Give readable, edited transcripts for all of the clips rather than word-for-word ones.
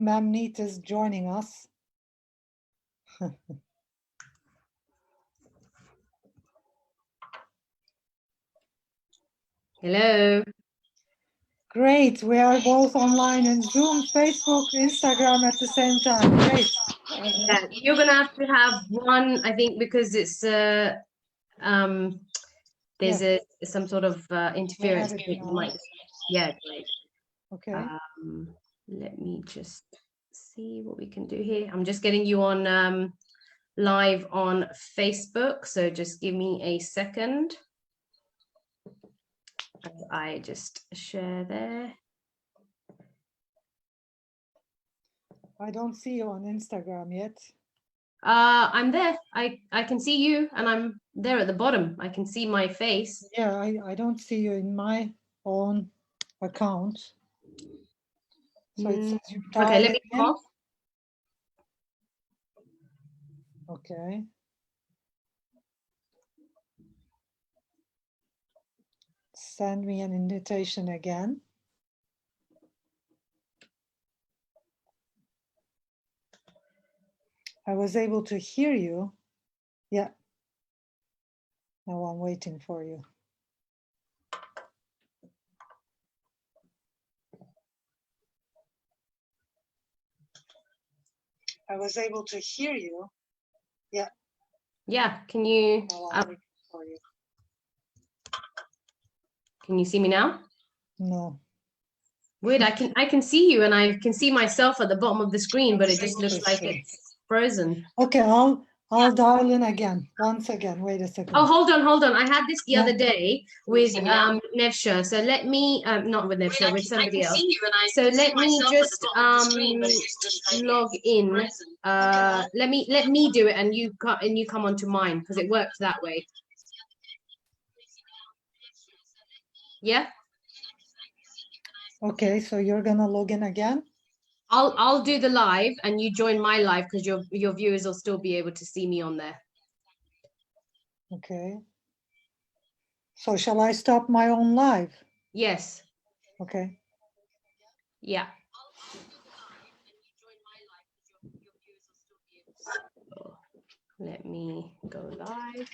Mamneet is joining us. Hello. Great. We are both online in Zoom, Facebook, Instagram at the same time. Great. Yeah, you're gonna have to have one, I think, because it's there's some sort of interference. Yeah, great. Okay. Let me just see what we can do here. I'm just getting you on live on Facebook, so just give me a second. I just share there. I don't see you on Instagram yet. I'm there. I can see you, and I'm there at the bottom. I can see my face. Yeah, I don't see you in my own account. So it says you Okay, let me come off. Okay. Send me an invitation again. I was able to hear you. Yeah. Now I'm waiting for you. I was able to hear you. Yeah. Yeah. Can you? Can you see me now? No. Weird. I can see you, and I can see myself at the bottom of the screen, but it just looks like it's frozen. Okay, I'll dial in again. Once again. Wait a second. Oh, hold on. I had this the other day with Nevsah. So let me not with Nevsah, with somebody else. So let me just log in. Let me do it, and you come onto mine, because it works that way. Yeah. Okay, so you're gonna log in again? I'll do the live, and you join my live, because your viewers will still be able to see me on there. Okay. So shall I stop my own live? Yes. Okay. Yeah. Let me go live.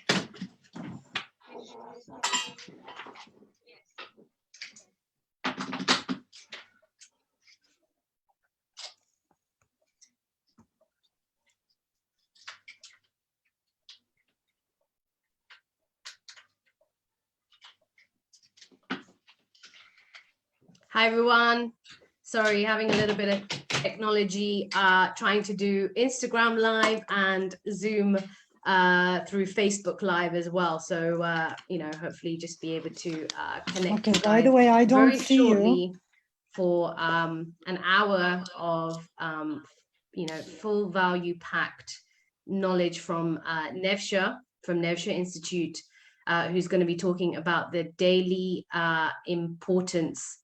Hi everyone. Sorry, having a little bit of technology, trying to do Instagram live and Zoom through Facebook live as well. So hopefully just be able to connect. Okay, by the way, I don't very see shortly you. For an hour of full value packed knowledge from Nevsah, from Nevsah Institute, who's going to be talking about the daily importance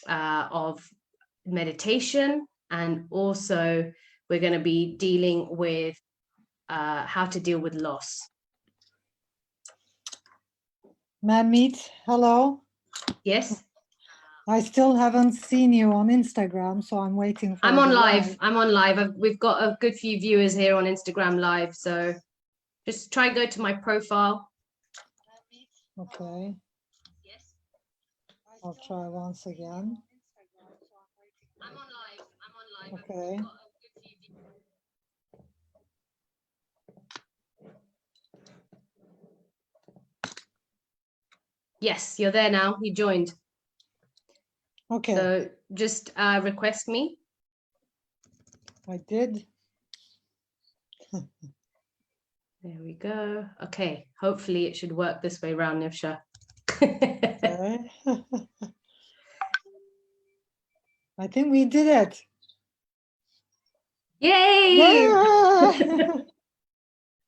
of meditation, and also we're going to be dealing with how to deal with loss. Mamneet, hello. Yes. I still haven't seen you on Instagram, so I'm waiting for I'm on live. I'm on live. We've got a good few viewers here on Instagram live, so just try and go to my profile. Okay. I'll try once again. I'm on live. Okay. Yes, you're there now. You joined. Okay. So just request me. I did. There we go. Okay. Hopefully it should work this way around, Nevsah. Okay. I think we did it. Yay! Yeah!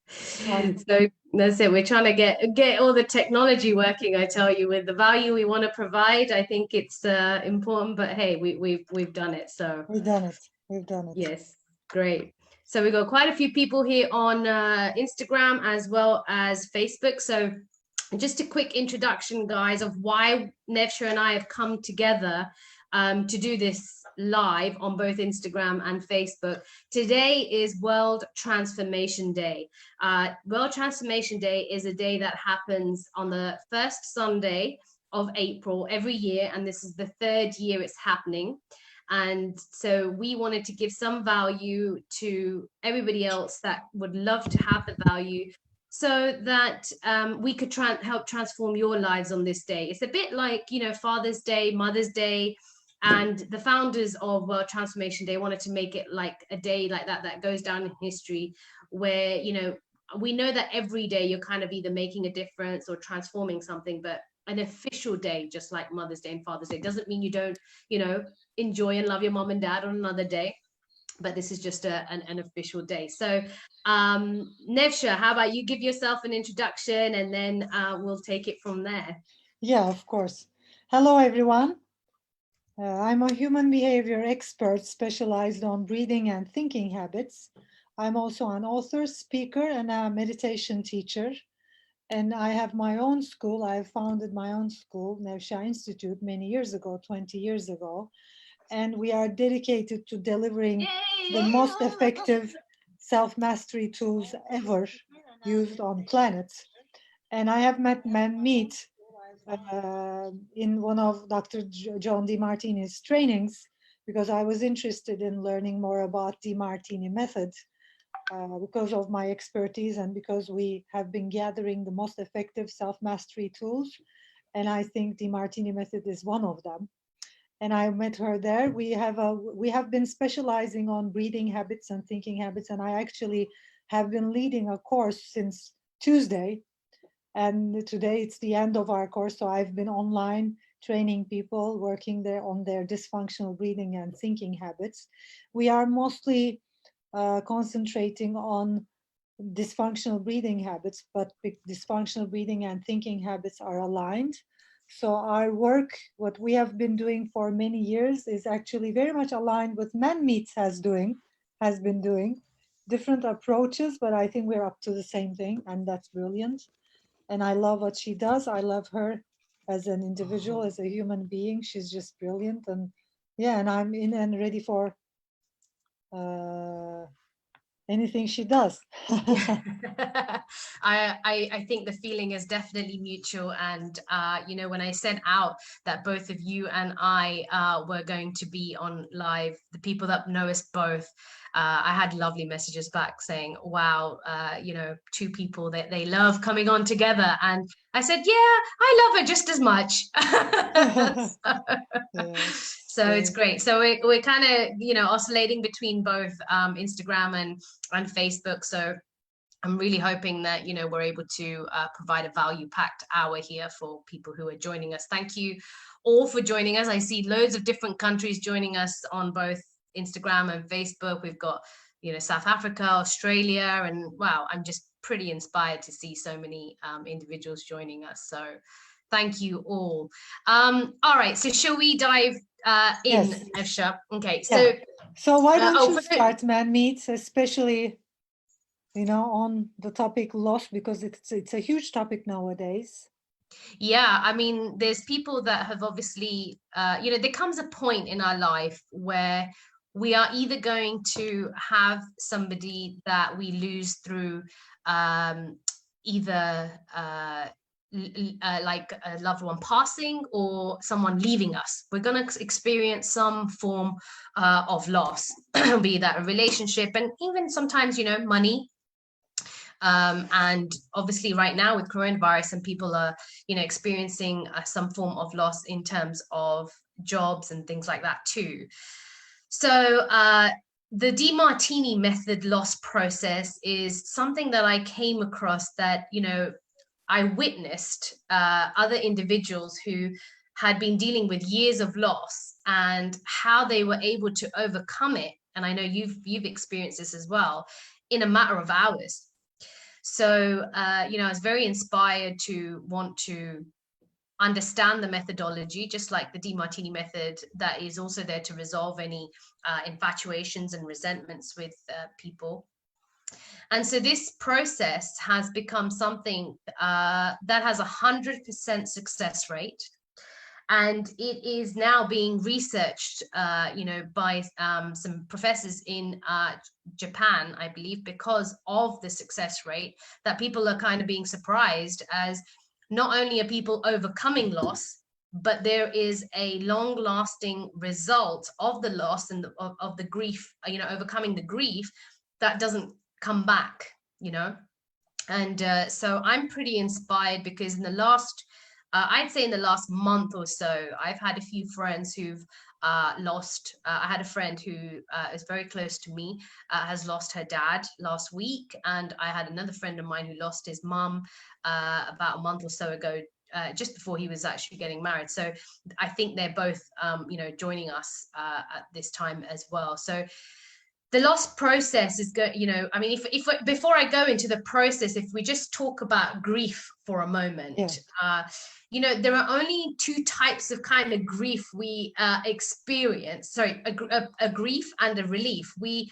So that's it. We're trying to get all the technology working. I tell you, with the value we want to provide, I think it's important. But hey, we've done it. So we've done it. We've done it. Yes, great. So we've got quite a few people here on Instagram as well as Facebook. So just a quick introduction, guys, of why Nevsah and I have come together to do this live on both Instagram and Facebook. Today is World Transformation Day. World Transformation Day is a day that happens on the first Sunday of April every year, and this is the 3rd year it's happening. And so we wanted to give some value to everybody else that would love to have the value, so that we could help transform your lives on this day. It's a bit like, you know, Father's Day, Mother's Day, and the founders of World Transformation Day wanted to make it like a day like that goes down in history, where, you know, we know that every day you're kind of either making a difference or transforming something, but an official day, just like Mother's Day and Father's Day, doesn't mean you don't, you know, enjoy and love your mom and dad on another day. But this is just an official day. So Nevsah, how about you give yourself an introduction, and then we'll take it from there. Yeah, of course. Hello, everyone. I'm a human behavior expert specialized on breathing and thinking habits. I'm also an author, speaker, and a meditation teacher. And I have my own school. I founded my own school, Nevsah Institute, many years ago, 20 years ago. And we are dedicated to delivering the most effective self-mastery tools ever used on planet. And I have met Meet in one of Dr. John DeMartini's trainings, because I was interested in learning more about DeMartini method because of my expertise and because we have been gathering the most effective self-mastery tools. And I think DeMartini method is one of them. And I met her there. We have been specializing on breathing habits and thinking habits. And I actually have been leading a course since Tuesday. And today it's the end of our course. So I've been online training people, working there on their dysfunctional breathing and thinking habits. We are mostly concentrating on dysfunctional breathing habits, but dysfunctional breathing and thinking habits are aligned. So our work, what we have been doing for many years, is actually very much aligned with Meet has been doing different approaches, but I think we're up to the same thing, and that's brilliant. And I love what she does. I love her as an individual, as a human being. She's just brilliant. And yeah, and I'm in and ready for anything she does. I think the feeling is definitely mutual. And you know, when I sent out that both of you and I were going to be on live, the people that know us both, I had lovely messages back saying, wow, you know, two people that they love coming on together. And I said, yeah, I love her just as much. So it's great. So we're kind of, you know, oscillating between both Instagram and Facebook. So I'm really hoping that, you know, we're able to provide a value-packed hour here for people who are joining us. Thank you all for joining us. I see loads of different countries joining us on both Instagram and Facebook. We've got, you know, South Africa, Australia, and wow, I'm just pretty inspired to see so many individuals joining us. So thank you all. All right, so shall we dive in, Yes. Nevsah? Okay, so why don't you start, Meet, especially, you know, on the topic loss, because it's a huge topic nowadays. Yeah, I mean, there's people that have obviously, you know, there comes a point in our life where we are either going to have somebody that we lose through either like a loved one passing or someone leaving us. We're going to experience some form of loss, be that a relationship, and even sometimes, you know, money. And obviously right now with coronavirus, and people are, you know, experiencing some form of loss in terms of jobs and things like that too. So the DeMartini method loss process is something that I came across that, you know, I witnessed other individuals who had been dealing with years of loss and how they were able to overcome it. And I know you've experienced this as well, in a matter of hours. So, you know, I was very inspired to want to understand the methodology, just like the DeMartini method, that is also there to resolve any infatuations and resentments with people. And so this process has become something that has 100% success rate. and it is now being researched, by some professors in Japan, I believe, because of the success rate, that people are kind of being surprised as not only are people overcoming loss, but there is a long lasting result of the loss and of the grief, overcoming the grief that doesn't come back, and so I'm pretty inspired, because in the last, I'd say in the last month or so, I've had a few friends who've lost. I had a friend who is very close to me, has lost her dad last week. And I had another friend of mine who lost his mum about a month or so ago, just before he was actually getting married. So I think they're both, joining us at this time as well. So the loss process is good. I mean, if before I go into the process, if we just talk about grief for a moment, there are only two types of kind of grief we experience. Sorry, a grief and a relief. We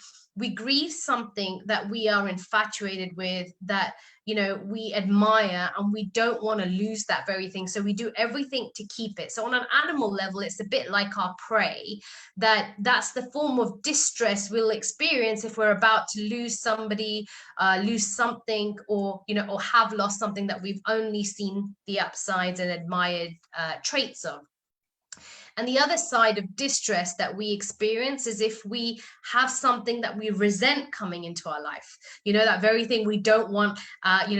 grieve something that we are infatuated with, that we admire, and we don't want to lose that very thing, so we do everything to keep it. So on an animal level, it's a bit like our prey, that's the form of distress we'll experience if we're about to lose somebody, lose something, or or have lost something that we've only seen the upsides and admired traits of. And the other side of distress that we experience is if we have something that we resent coming into our life, that very thing we don't want.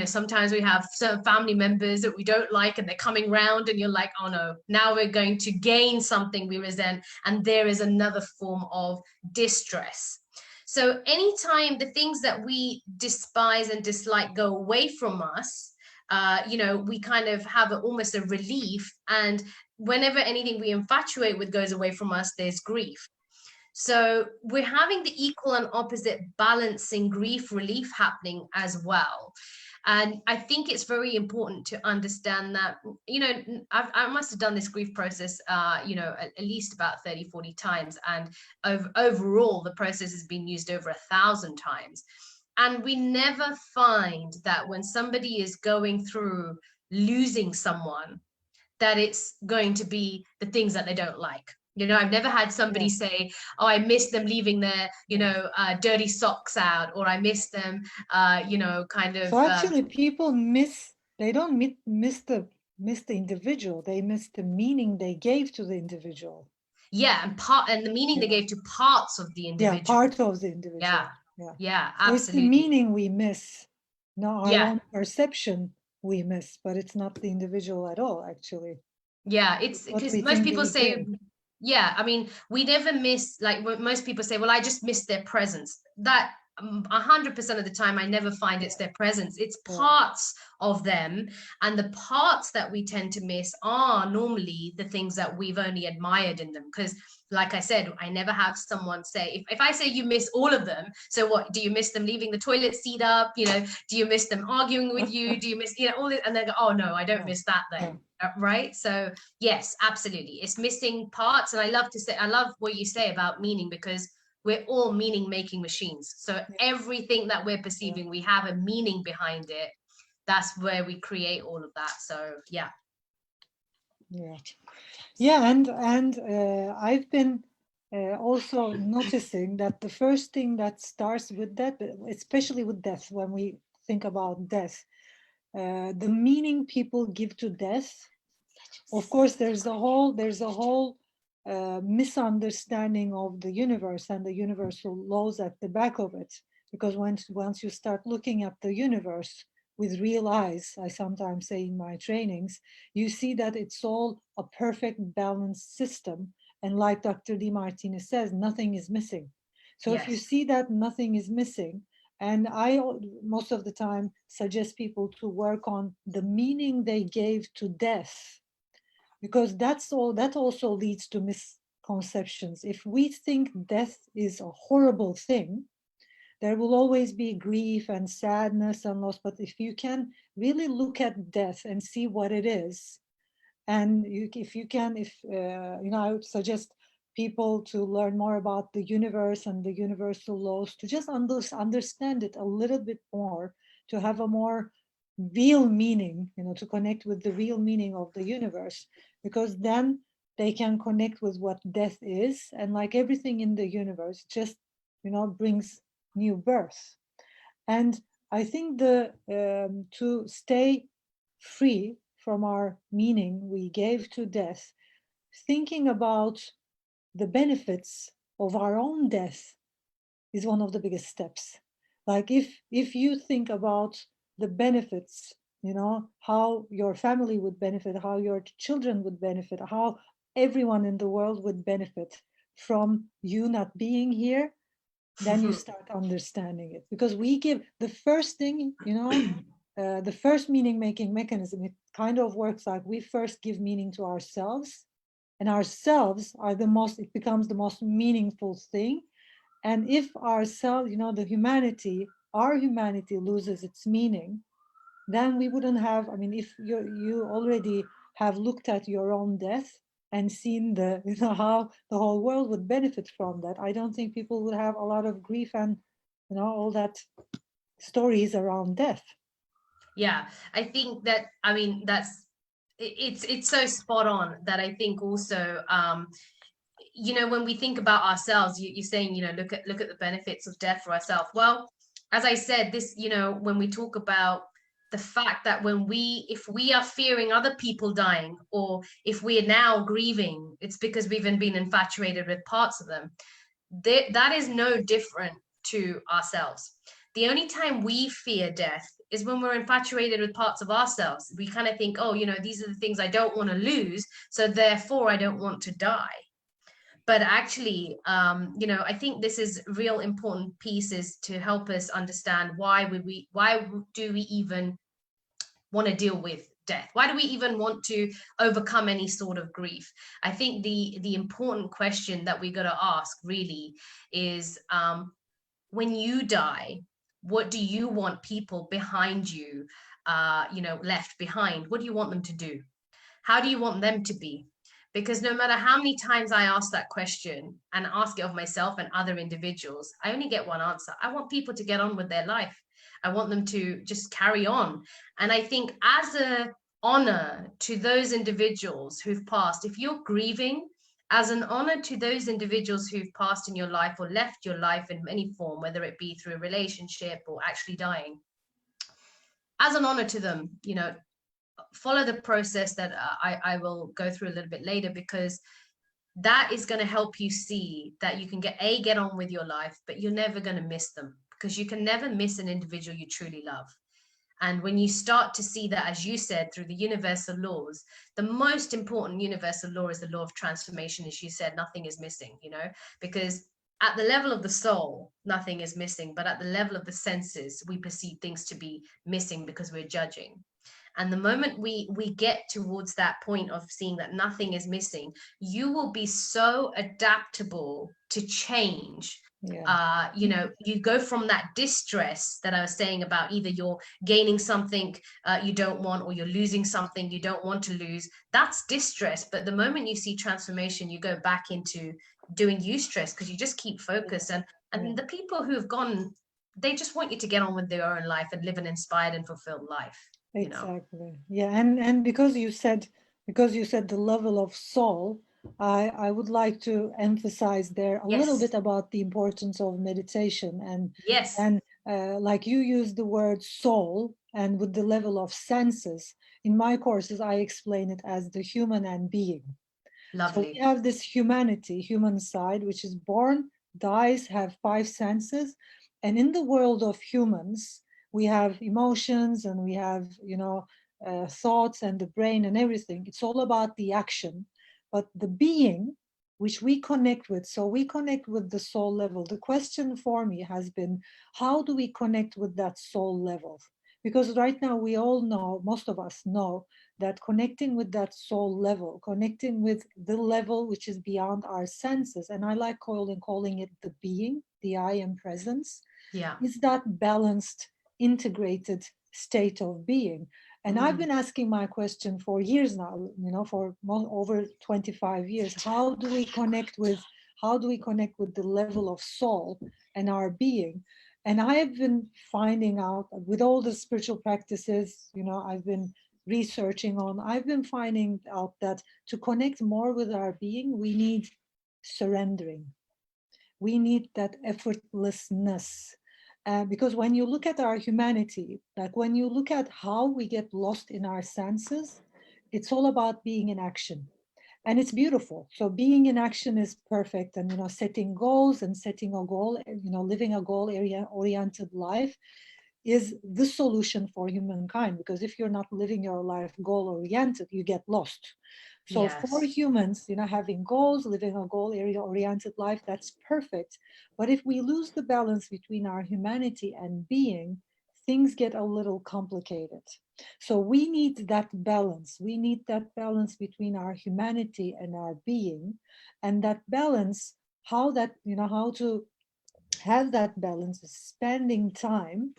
Sometimes we have certain family members that we don't like, and they're coming round, and you're like, oh no, now we're going to gain something we resent. And there is another form of distress. So anytime the things that we despise and dislike go away from us, we kind of have almost a relief. And whenever anything we infatuate with goes away from us, there's grief. So we're having the equal and opposite balancing grief relief happening as well. And I think it's very important to understand that, I must have done this grief process, at least about 30, 40 times. And overall, the process has been used over 1,000 times. And we never find that when somebody is going through losing someone, that it's going to be the things that they don't like. I've never had somebody say, oh, I miss them leaving their, dirty socks out, or I miss them, kind of. So actually people they don't miss the individual, they miss the meaning they gave to the individual. Yeah, and the meaning they gave to parts of the individual. Yeah, part of the individual. Yeah, so absolutely. It's the meaning we miss, not our own perception we miss, but it's not the individual at all, actually. Yeah, it's because most people say, yeah, I mean, we never miss, like most people say, well, I just miss their presence. That 100% of the time, I never find it's their presence. It's parts of them. And the parts that we tend to miss are normally the things that we've only admired in them. Because like I said, I never have someone say, if I say you miss all of them, so what, do you miss them leaving the toilet seat up? Do you miss them arguing with you? Do you miss, all this? And they go, oh no, I don't miss that then. Right? So yes, absolutely. It's missing parts. And I love what you say about meaning, because we're all meaning making machines. So everything that we're perceiving, we have a meaning behind it. That's where we create all of that. So yeah. And I've been also noticing that the first thing that starts with that, especially with death, when we think about death, the meaning people give to death, of course, there's a whole misunderstanding of the universe and the universal laws at the back of it. Because once you start looking at the universe with real eyes, I sometimes say in my trainings, you see that it's all a perfect balanced system. And like Dr. Martinez says, nothing is missing. So if you see that nothing is missing, and I most of the time suggest people to work on the meaning they gave to death, because that also leads to misconceptions. If we think death is a horrible thing, there will always be grief and sadness and loss. But if you can really look at death and see what it is, and I would suggest people to learn more about the universe and the universal laws, to just understand it a little bit more, to have a more real meaning, to connect with the real meaning of the universe, because then they can connect with what death is. And like everything in the universe, just, brings new birth. And I think to stay free from our meaning we gave to death, thinking about the benefits of our own death is one of the biggest steps. Like if you think about the benefits, how your family would benefit, how your children would benefit, how everyone in the world would benefit from you not being here, then you start understanding it. Because we give the first thing, the first meaning making mechanism, it kind of works like we first give meaning to ourselves, and ourselves are it becomes the most meaningful thing. And if ourselves, our humanity loses its meaning, then we wouldn't have, I mean, if you already have looked at your own death and seen how the whole world would benefit from that, I don't think people would have a lot of grief and, all that stories around death. Yeah, I think that, I mean, it's so spot on that I think also, when we think about ourselves, you're saying, look at the benefits of death for ourselves. Well, as I said, this, when we talk about the fact that if we are fearing other people dying, or if we are now grieving, it's because we've been infatuated with parts of them. That is no different to ourselves. The only time we fear death is when we're infatuated with parts of ourselves. We kind of think, oh, these are the things I don't want to lose, so therefore I don't want to die. But actually, I think this is real important pieces to help us understand why do we even want to deal with death? Why do we even want to overcome any sort of grief? I think the important question that we got to ask really is, when you die, what do you want people behind you, left behind? What do you want them to do? How do you want them to be? Because no matter how many times I ask that question and ask it of myself and other individuals, I only get one answer. I want people to get on with their life. I want them to just carry on. And I think, as a honor to those individuals who've passed, if you're grieving, as an honor to those individuals who've passed in your life or left your life in any form, whether it be through a relationship or actually dying, as an honor to them, follow the process that I will go through a little bit later, because that is going to help you see that you can get on with your life, but you're never going to miss them, because you can never miss an individual you truly love. And when you start to see that, as you said, through the universal laws, the most important universal law is the law of transformation. As you said, nothing is missing, because at the level of the soul, nothing is missing, but at the level of the senses, we perceive things to be missing because we're judging. And the moment we get towards that point of seeing that nothing is missing, you will be so adaptable to change. Yeah. You go from that distress that I was saying about, either you're gaining something you don't want, or you're losing something you don't want to lose. That's distress. But the moment you see transformation, you go back into doing eustress, because you just keep focused. And the people who have gone, they just want you to get on with their own life and live an inspired and fulfilled life. Exactly. Yeah, and because you said the level of soul, I would like to emphasize there a little Yes. bit about the importance of meditation, Yes. and like you use the word soul, and with the level of senses. In my courses, I explain it as the human and being. So we Lovely. have this human side, which is born, dies, have five senses. And in the world of humans, we have emotions, and we have, thoughts, and the brain and everything. It's all about the action. But the being, which we connect with, so we connect with the soul level. The question for me has been, how do we connect with that soul level? Because right now we all know, most of us know, that connecting with that soul level, connecting with the level which is beyond our senses, and I like calling it the being, the I am presence, Yeah. is that balanced, integrated state of being. And I've been asking my question for years now, for over 25 years. How do we connect with the level of soul and our being? And I have been finding out with all the spiritual practices, I've been researching on, I've been finding out that to connect more with our being, we need surrendering. We need that effortlessness. Because when you look at our humanity, like when you look at how we get lost in our senses, it's all about being in action. And it's beautiful. So being in action is perfect. And, setting goals and setting a goal, living a goal area oriented life is the solution for humankind, because if you're not living your life goal oriented, you get lost. So for Yes. humans, having goals, living a goal area oriented life, that's perfect. But if we lose the balance between our humanity and being, things get a little complicated. So we need that balance. We need that balance between our humanity and our being. And that balance, how to have that balance is spending time,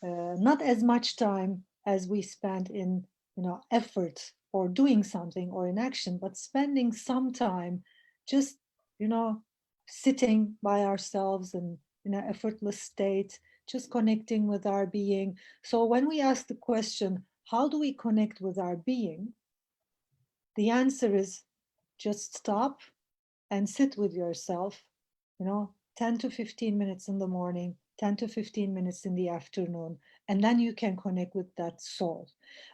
not as much time as we spend in effort or doing something or in action, but spending some time just you know sitting by ourselves and in an effortless state, just connecting with our being. So when we ask the question, how do we connect with our being, the answer is just stop and sit with yourself, 10 to 15 minutes in the morning, 10 to 15 minutes in the afternoon, and then you can connect with that soul.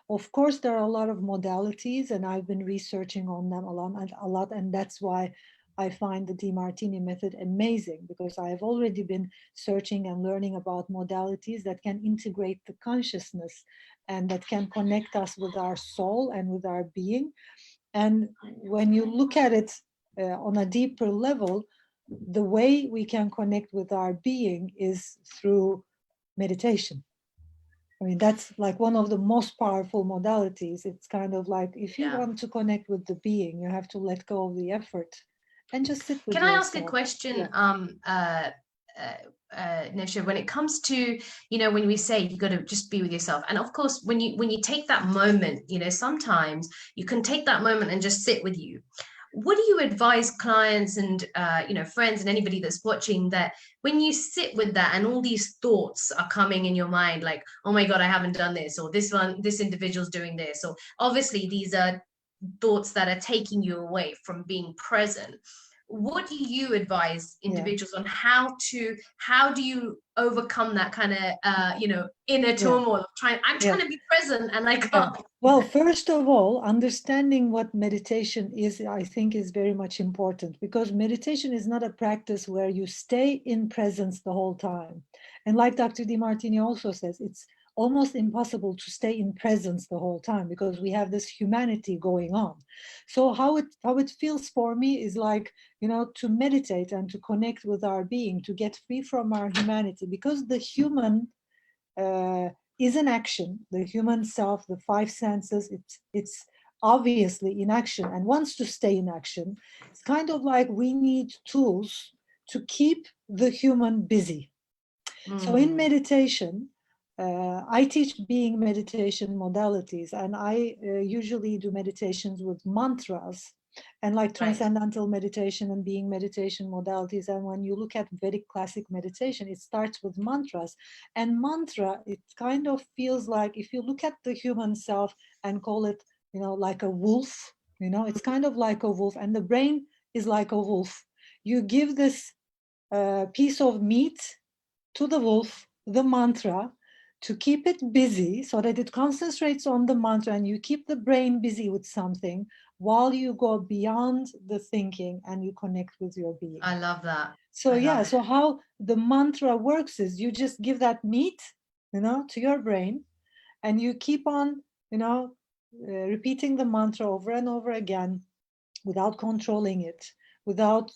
Of course, there are a lot of modalities, and I've been researching on them and that's why I find the DiMartini method amazing, because I've already been searching and learning about modalities that can integrate the consciousness and that can connect us with our soul and with our being. And when you look at it on a deeper level, the way we can connect with our being is through meditation. I mean, that's like one of the most powerful modalities. It's kind of like if you Yeah. want to connect with the being, you have to let go of the effort and just sit with Can I ask a yourself. question, Yeah, Nevsha, when it comes to, when we say you got to just be with yourself, and of course, when you take that moment, sometimes you can take that moment and just sit with you. What do you advise clients and friends and anybody that's watching, that when you sit with that and all these thoughts are coming in your mind, like, oh my God, I haven't done this, or this individual's doing this, or obviously these are thoughts that are taking you away from being present. What do you advise yeah, individuals on how do you overcome that kind of inner yeah, turmoil of I'm yeah. trying to be present and I Yeah. can't. Well, first of all, understanding what meditation is, I think, is very much important, because meditation is not a practice where you stay in presence the whole time. And like Dr. DiMartini also says, it's almost impossible to stay in presence the whole time because we have this humanity going on. So how it feels for me is like, to meditate and to connect with our being, to get free from our humanity, because the human uh, is in action. The human self, the five senses, it's obviously in action and wants to stay in action. It's kind of like we need tools to keep the human busy. So in Mm, meditation, I teach being meditation modalities, and I usually do meditations with mantras and like right. transcendental meditation and being meditation modalities. And when you look at Vedic classic meditation, it starts with mantras. And mantra, it kind of feels like if you look at the human self and call it, like a wolf, it's kind of like a wolf, and the brain is like a wolf. You give this piece of meat to the wolf, the mantra, to keep it busy so that it concentrates on the mantra and you keep the brain busy with something while you go beyond the thinking and you connect with your being. I love that. So, I yeah, love it. so how the mantra works is you just give that meat, to your brain, and you keep on, repeating the mantra over and over again without controlling it, without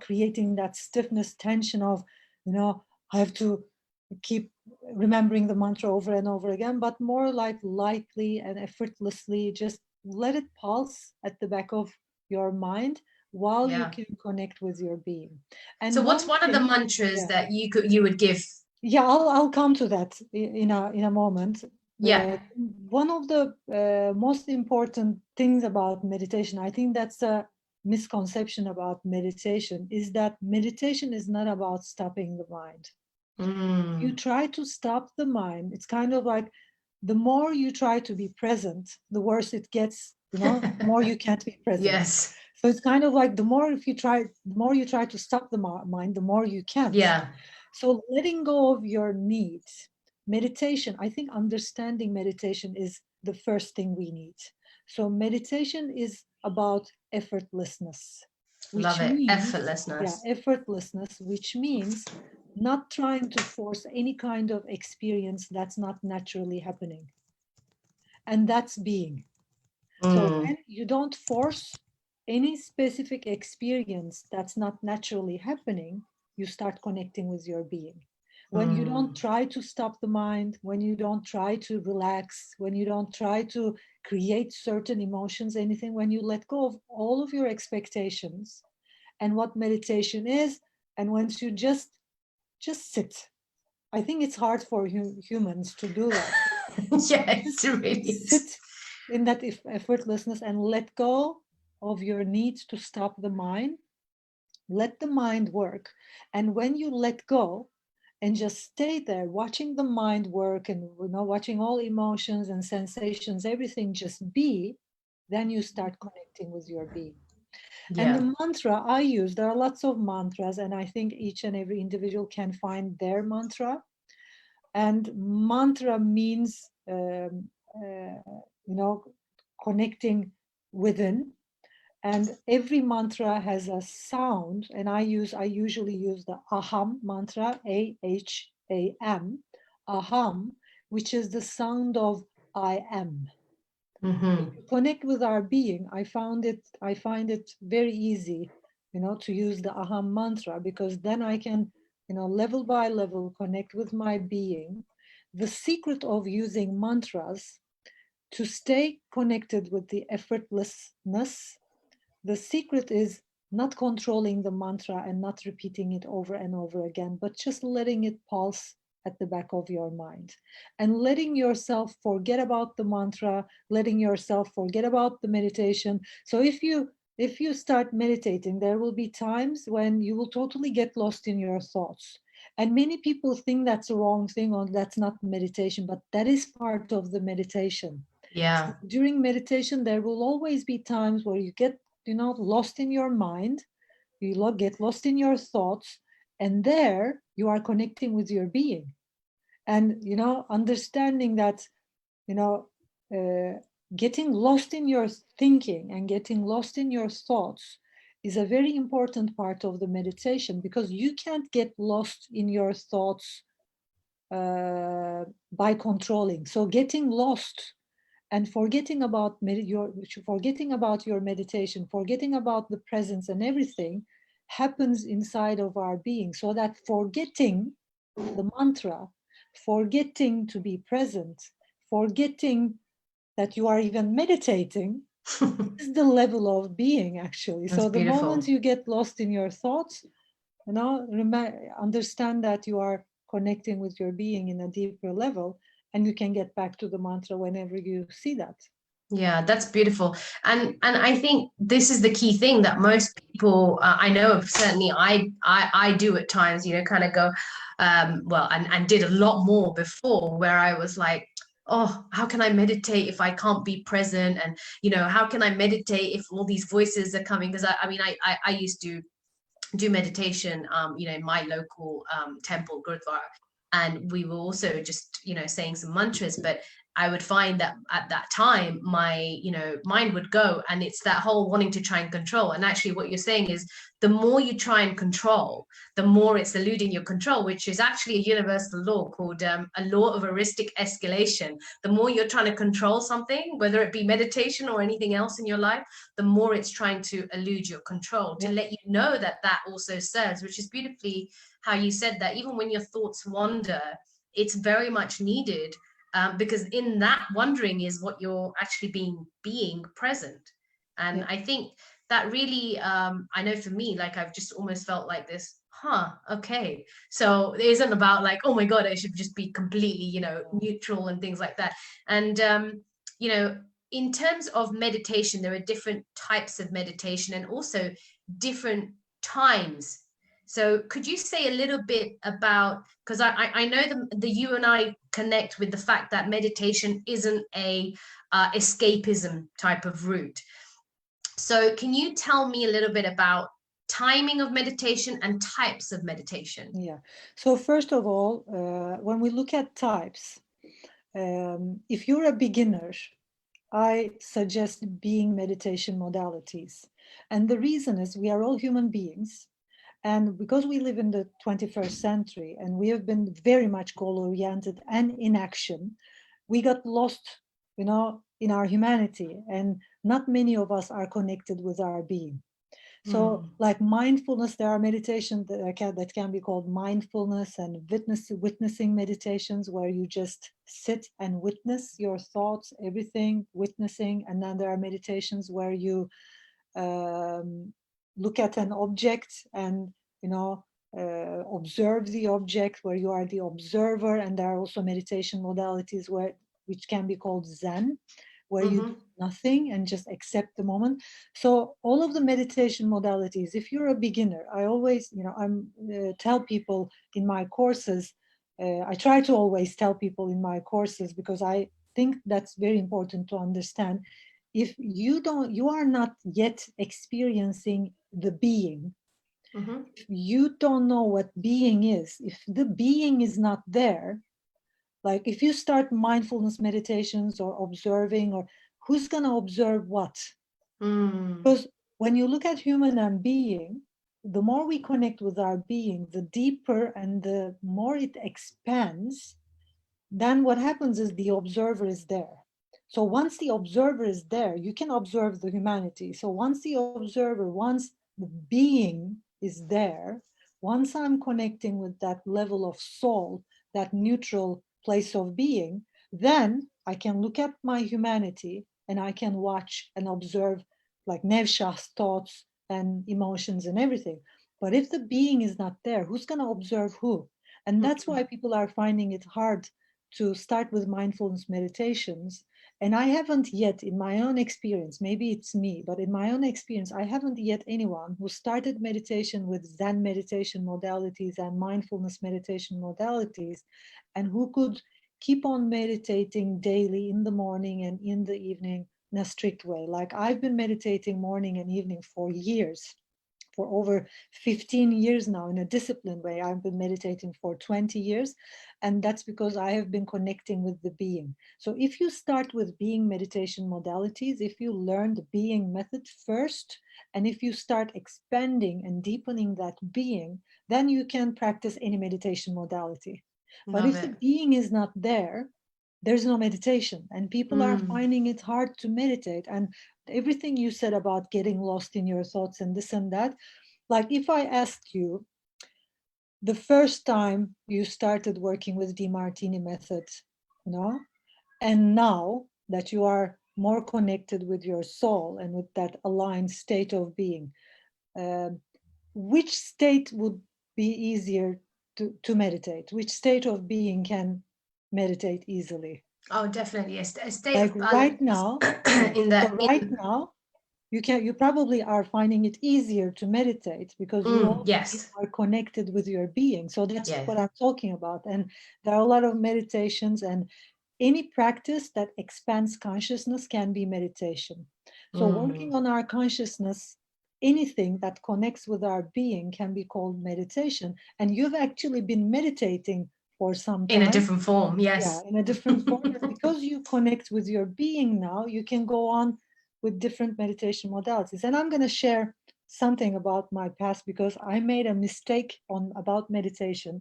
creating that stiffness, tension of I have to keep remembering the mantra over and over again, but more like lightly and effortlessly, just let it pulse at the back of your mind while you Yeah. can connect with your being. So And what's one one of the thing, mantras yeah, that you would give? yeah, I'll come to that in a moment. Yeah. One of the most important things about meditation, I think that's a misconception about meditation, is that meditation is not about stopping the mind. You try to stop the mind. It's kind of like the more you try to be present, the worse it gets, the more you can't be present. Yes. So it's kind of like the more you try to stop the mind, the more you can't. Yeah. So letting go of your needs, meditation, I think understanding meditation is the first thing we need. So meditation is about effortlessness, which Love it. means, Effortlessness. effortlessness, which means not trying to force any kind of experience that's not naturally happening. And that's being. So when you don't force any specific experience that's not naturally happening, you start connecting with your being. When you don't try to stop the mind, when you don't try to relax, when you don't try to create certain emotions, anything, when you let go of all of your expectations and what meditation is, and once you just sit. I think it's hard for humans to do that. Yes, it really is. Sit in that effortlessness and let go of your need to stop the mind. Let the mind work. And when you let go and just stay there, watching the mind work and watching all emotions and sensations, everything just be, then you start connecting with your being. And Yeah. the mantra I use, there are lots of mantras, and I think each and every individual can find their mantra. And mantra means connecting within, and every mantra has a sound, and I usually use the aham mantra, aham, aham, which is the sound of I am. To connect with our being, I find it very easy, to use the aham mantra, because then I can, level by level connect with my being. The secret of using mantras to stay connected with the effortlessness, the secret is not controlling the mantra and not repeating it over and over again, but just letting it pulse at the back of your mind and letting yourself forget about the mantra, letting yourself forget about the meditation. So if you start meditating, there will be times when you will totally get lost in your thoughts. And many people think that's a wrong thing or that's not meditation, but that is part of the meditation. Yeah. So during meditation, there will always be times where you get, lost in your mind, you get lost in your thoughts, and there you are connecting with your being. And, understanding that, you know, uh, getting lost in your thinking and getting lost in your thoughts is a very important part of the meditation, because you can't get lost in your thoughts by controlling. So getting lost and forgetting about your meditation, forgetting about the presence and everything happens inside of our being. So that forgetting the mantra, forgetting to be present, forgetting that you are even meditating, is the level of being, actually. That's So the moment beautiful. you get lost in your thoughts, understand that you are connecting with your being in a deeper level, and you can get back to the mantra whenever you see that. Yeah, that's beautiful. And I think this is the key thing that most people, I know certainly I do at times, kind of go, well, and did a lot more before, where I was like, oh, how can I meditate if I can't be present? And, how can I meditate if all these voices are coming? Because I mean, I used to do meditation, in my local temple, Gurdwara, and we were also just, saying some mantras. But I would find that at that time, my, mind would go, and it's that whole wanting to try and control. And actually, what you're saying is, the more you try and control, the more it's eluding your control, which is actually a universal law called a law of heuristic escalation. The more you're trying to control something, whether it be meditation or anything else in your life, the more it's trying to elude your control, to let you know that that also serves, which is beautifully how you said that even when your thoughts wander, it's very much needed, because in that wondering is what you're actually being present. And Yeah. I think that really, I know for me, like I've just almost felt like this, okay. So it isn't about like, oh my God, I should just be completely, neutral and things like that. And, you know, in terms of meditation, there are different types of meditation and also different times. So could you say a little bit about, because I know the you and I connect with the fact that meditation isn't a escapism type of route. So can you tell me a little bit about timing of meditation and types of meditation? Yeah. So first of all, when we look at types, if you're a beginner, I suggest being meditation modalities. And the reason is we are all human beings. And because we live in the 21st century and we have been very much goal oriented and in action, we got lost, in our humanity. And not many of us are connected with our being. So, Mm. like mindfulness, there are meditations that can be called mindfulness and witnessing meditations, where you just sit and witness your thoughts, everything, witnessing. And then there are meditations where you um, look at an object and observe the object, where you are the observer. And there are also meditation modalities which can be called Zen, where you do Mm-hmm. nothing and just accept the moment. So all of the meditation modalities, if you're a beginner, I always, tell people in my courses, I try to always tell people in my courses, because I think that's very important to understand. If you are not yet experiencing the being, Mm-hmm. if you don't know what being is, if the being is not there, like if you start mindfulness meditations or observing, or who's going to observe what? Mm. Because when you look at human and being, the more we connect with our being, the deeper and the more it expands, then what happens is the observer is there. So once the observer is there, you can observe the humanity. So once the being is there, once I'm connecting with that level of soul, that neutral place of being, then I can look at my humanity and I can watch and observe, like Nevsah's thoughts and emotions and everything. But if the being is not there, who's going to observe who? And that's why people are finding it hard to start with mindfulness meditations. And I haven't yet, in my own experience, maybe it's me, but in my own experience, I haven't yet anyone who started meditation with Zen meditation modalities and mindfulness meditation modalities, and who could keep on meditating daily in the morning and in the evening in a strict way. Like I've been meditating morning and evening for years, for over 15 years now, in a disciplined way. I've been meditating for 20 years, and that's because I have been connecting with the being. So if you start with being meditation modalities, if you learn the being method first, and if you start expanding and deepening that being, then you can practice any meditation modality. But Love if the it. being is not there, there's no meditation, and people are Mm. finding it hard to meditate. And everything you said about getting lost in your thoughts and this and that, like if I asked you the first time you started working with Martini method, you know, and now that you are more connected with your soul and with that aligned state of being, uh, which state would be easier to meditate? Which state of being can meditate easily? Oh, definitely. A state Like of right balance now, yeah. in So the right in now, you probably are finding it easier to meditate because you already yes. are connected with your being. So that's Yeah. what I'm talking about. And there are a lot of meditations, and any practice that expands consciousness can be meditation. So working Mm. on our consciousness, anything that connects with our being can be called meditation. And you've actually been meditating for some In a time, different form, yeah, yes. in a different form. And because you connect with your being now, you can go on with different meditation modalities. And I'm going to share something about my past, because I made a mistake on about meditation.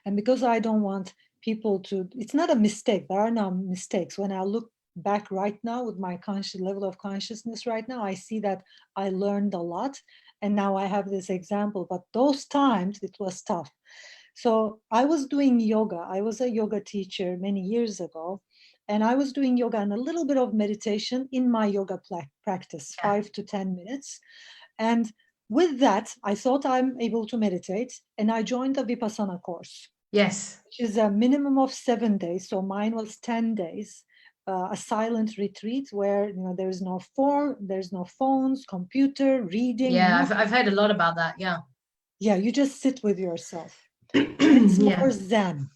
And because I don't want people to, it's not a mistake. There are no mistakes. When I look back right now with my conscious level of consciousness right now, I see that I learned a lot. And now I have this example. But those times it was tough. So I was doing yoga. I was a yoga teacher many years ago, and I was doing yoga and a little bit of meditation in my yoga practice, Yeah. 5 to 10 minutes. And with that, I thought I'm able to meditate, and I joined a Vipassana course, Yes. which is a minimum of 7 days. So mine was 10 days. A silent retreat where there's no phone, there's no phones, computer, reading, Yeah, I've nothing. heard a lot about that. Yeah. Yeah, you just sit with yourself, and it's Yeah. more zen.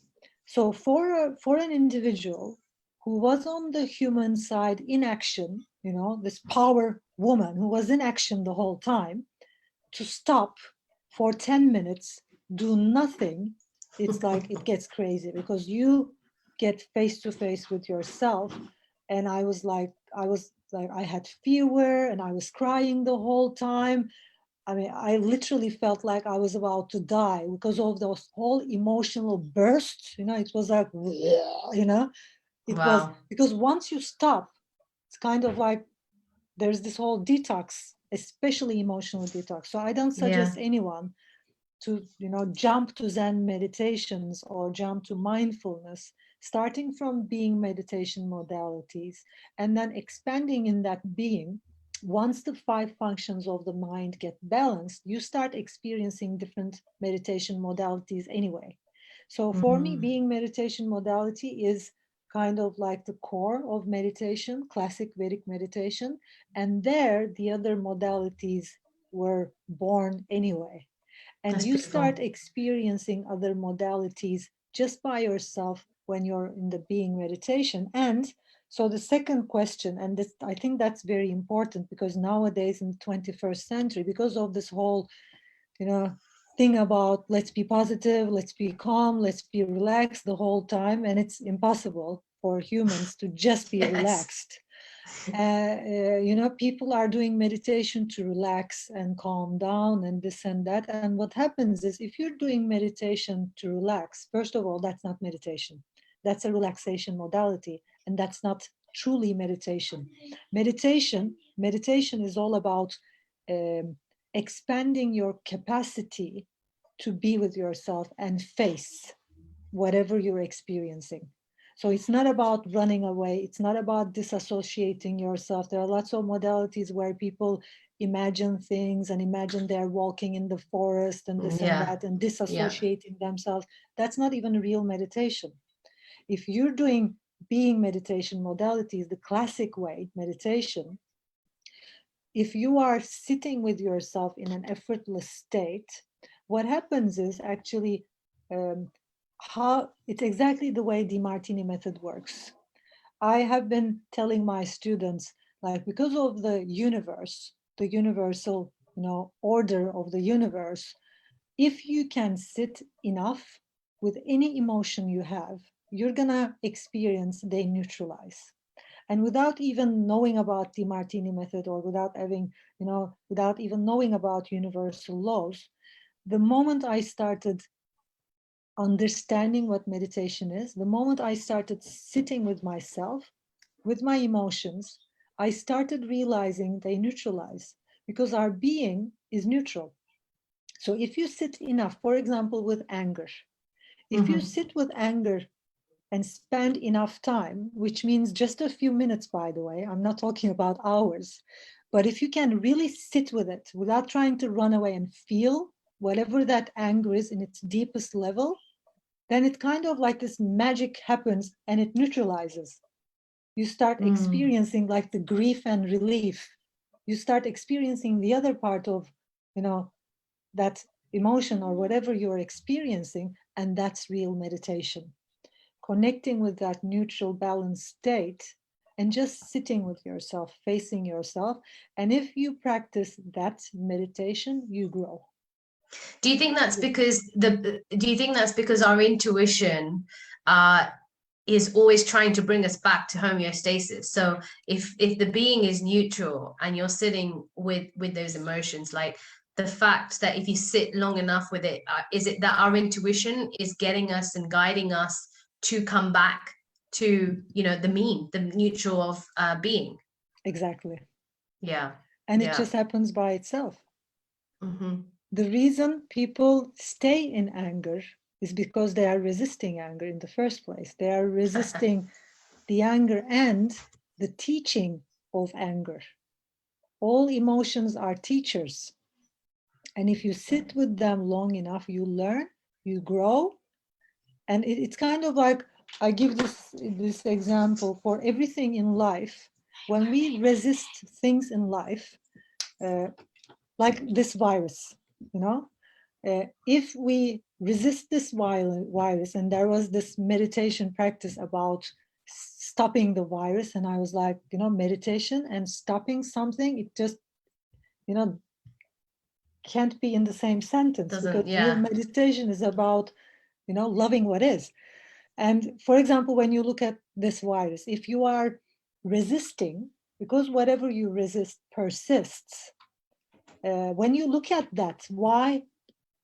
So for an individual who was on the human side in action, this power woman who was in action the whole time, to stop for 10 minutes, do nothing, it's like it gets crazy because you get face to face with yourself. And I was like, I had fever and I was crying the whole time. I mean, I literally felt like I was about to die because of those whole emotional bursts. It was like, it was Wow. because once you stop, it's kind of like there's this whole detox, especially emotional detox. So I don't Yeah. suggest anyone to jump to Zen meditations or jump to mindfulness, starting from being meditation modalities and then expanding in that being. Once the five functions of the mind get balanced, you start experiencing different meditation modalities anyway. So for me, Mm. being meditation modality is kind of like the core of meditation, classic Vedic meditation. And there, the other modalities were born anyway, and That's you beautiful. start experiencing other modalities just by yourself when you're in the being meditation. And so the second question, and this, I think that's very important because nowadays in the 21st century, because of this whole you know thing about let's be positive, let's be calm, let's be relaxed the whole time, and it's impossible for humans to just be Yes. relaxed. People are doing meditation to relax and calm down and this and that. And what happens is, if you're doing meditation to relax, first of all, that's not meditation. That's a relaxation modality, and that's not truly meditation. Meditation is all about um, expanding your capacity to be with yourself and face whatever you're experiencing. So it's not about running away. It's not about disassociating yourself. There are lots of modalities where people imagine things and imagine they're walking in the forest and this and Yeah. that and Yeah. disassociating themselves. That's not even real meditation. If you're doing being meditation modalities, the classic way meditation, if you are sitting with yourself in an effortless state, what happens is actually um, how it's exactly the way the Martini method works. I have been telling my students, like, because of the universe, the universal, order of the universe, if you can sit enough with any emotion you have, you're gonna experience they neutralize. And without even knowing about the Martini method, or without even knowing about universal laws, the moment I started understanding what meditation is, the moment I started sitting with myself, with my emotions, I started realizing they neutralize because our being is neutral. So if you sit enough, for example, with anger, if you Hmm. sit with anger and spend enough time, which means just a few minutes, by the way, I'm not talking about hours, but if you can really sit with it without trying to run away and feel whatever that anger is in its deepest level, then it kind of like this magic happens and it neutralizes. You start Mm. experiencing like the grief and relief. You start experiencing the other part of, you know, that emotion or whatever you're experiencing, and that's real meditation. Connecting with that neutral, balanced state and just sitting with yourself, facing yourself. And if you practice that meditation, you grow. Do you think that's because do you think that's because our intuition uh is always trying to bring us back to homeostasis? So if the being is neutral and you're sitting with those emotions, like the fact that if you sit long enough with it, is it that our intuition is getting us and guiding us to come back to, the mean, the neutral of being? Exactly. Yeah. And it Yeah. just happens by itself. Hmm. The reason people stay in anger is because they are resisting anger in the first place. They are resisting the anger and the teaching of anger. All emotions are teachers. And if you sit with them long enough, you learn, you grow. And it's kind of like, I give this example for everything in life. When we resist things in life, uh, like this virus, you know, If we resist this virus, and there was this meditation practice about stopping the virus, and I was like, meditation and stopping something, it just, can't be in the same sentence, because Doesn't, real yeah. meditation is about, loving what is. And for example, when you look at this virus, if you are resisting, because whatever you resist persists, when you look at that, why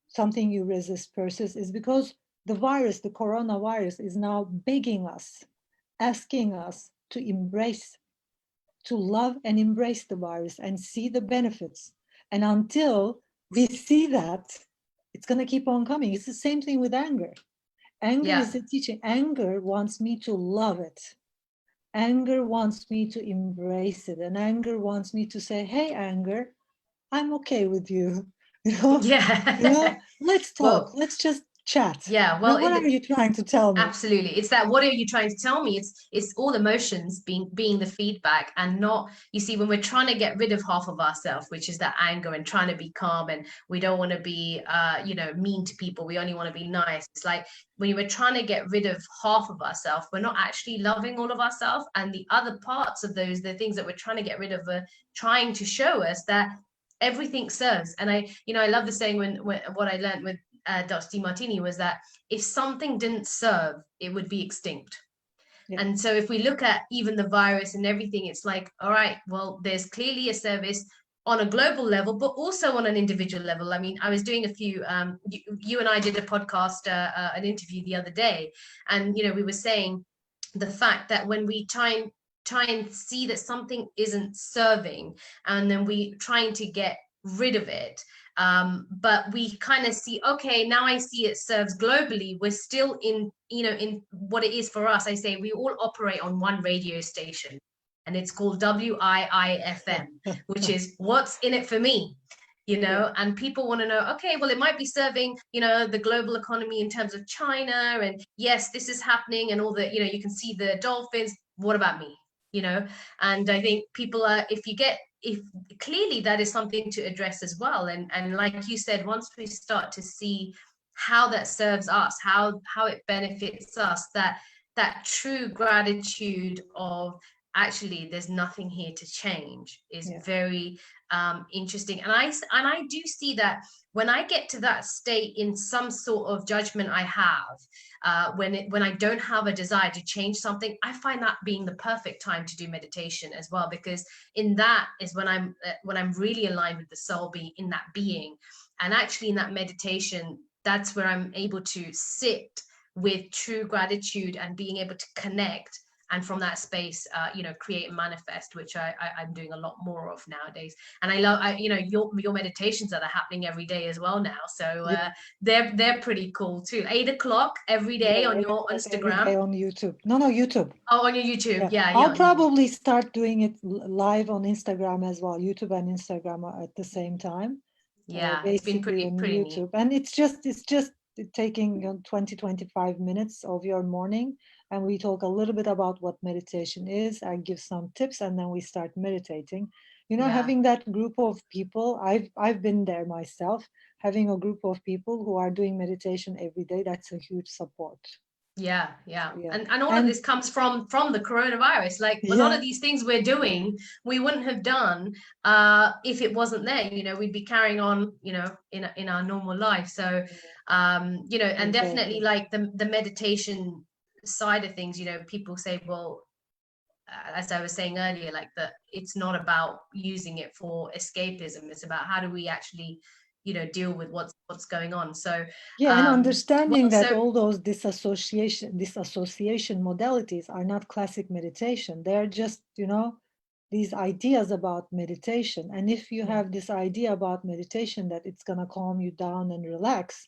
something you resist persists is because the virus, the coronavirus, is now begging us, asking us to embrace, to love and embrace the virus and see the benefits. And until we see that, it's going to keep on coming. It's the same thing with anger. Anger Yeah. is a teaching. Anger wants me to love it. Anger wants me to embrace it. And anger wants me to say, hey, anger, I'm okay with you. You know, Yeah. let's talk. Well, Let's just chat. yeah. Now, Well, what are you trying to tell me? absolutely, it's that, what are you trying to tell me? It's all emotions being the feedback, and not, you see, when we're trying to get rid of half of ourselves, which is that anger, and trying to be calm, and we don't want to be mean to people, we only want to be nice. It's like when we're trying to get rid of half of ourselves, we're not actually loving all of ourselves, and the other parts of those, the things that we're trying to get rid of, are trying to show us that everything serves. And I love the saying, when what I learned with Dr. Martini was that if something didn't serve, it would be extinct. Yeah. And so if we look at even the virus and everything, it's like, all right, well, there's clearly a service on a global level, but also on an individual level. I mean, I was doing a few, you and I did a podcast, an interview the other day, and, we were saying the fact that when we try and see that something isn't serving, and then we trying to get rid of it, but we kind of see, okay, now I see it serves globally, we're still in what it is for us. I say we all operate on one radio station, and it's called WIIFM, which is what's in it for me. Yeah. And people want to know, okay, well, it might be serving, the global economy in terms of China, and yes, this is happening, and all the, you can see the dolphins. What about me? And I think people are, if clearly that is something to address as well. And like you said, once we start to see how that serves us, how it benefits us, that true gratitude of, actually, there's nothing here to change, is Yeah. very interesting. And I do see that when I get to that state, in some sort of judgment I have, when I don't have a desire to change something, I find that being the perfect time to do meditation as well, because in that is when I'm really aligned with the soul, being in that being. And actually in that meditation, that's where I'm able to sit with true gratitude and being able to connect, and from that space, create and manifest, which I'm doing a lot more of nowadays. And I love, your meditations that are happening every day as well now. So Yeah. they're pretty cool too. 8 o'clock every day Yeah, on 8 your o'clock every Instagram. day on YouTube. No, YouTube. Oh, on your YouTube. Yeah, Yeah, I'll yeah. probably start doing it live on Instagram as well. YouTube and Instagram are at the same time, Yeah, it's been basically pretty on pretty neat. YouTube. And it's just taking 20, 25 minutes of your morning. And we talk a little bit about what meditation is. I give some tips, and then we start meditating. Yeah. Having that group of people, I've been there myself. Having a group of people who are doing meditation every day, that's a huge support. Yeah, yeah. Yeah. And all of And this comes from the coronavirus. Like, a lot yeah, of these things we're doing, we wouldn't have done if it wasn't there. We'd be carrying on, in our normal life. So and definitely, exactly. like, the meditation side of things, people say, well, as I was saying earlier, like, that it's not about using it for escapism. It's about how do we actually, deal with what's going on. So Yeah, and well, understanding that so all those disassociation modalities are not classic meditation. They're just, these ideas about meditation. And if you yeah. have this idea about meditation that it's going to calm you down and relax,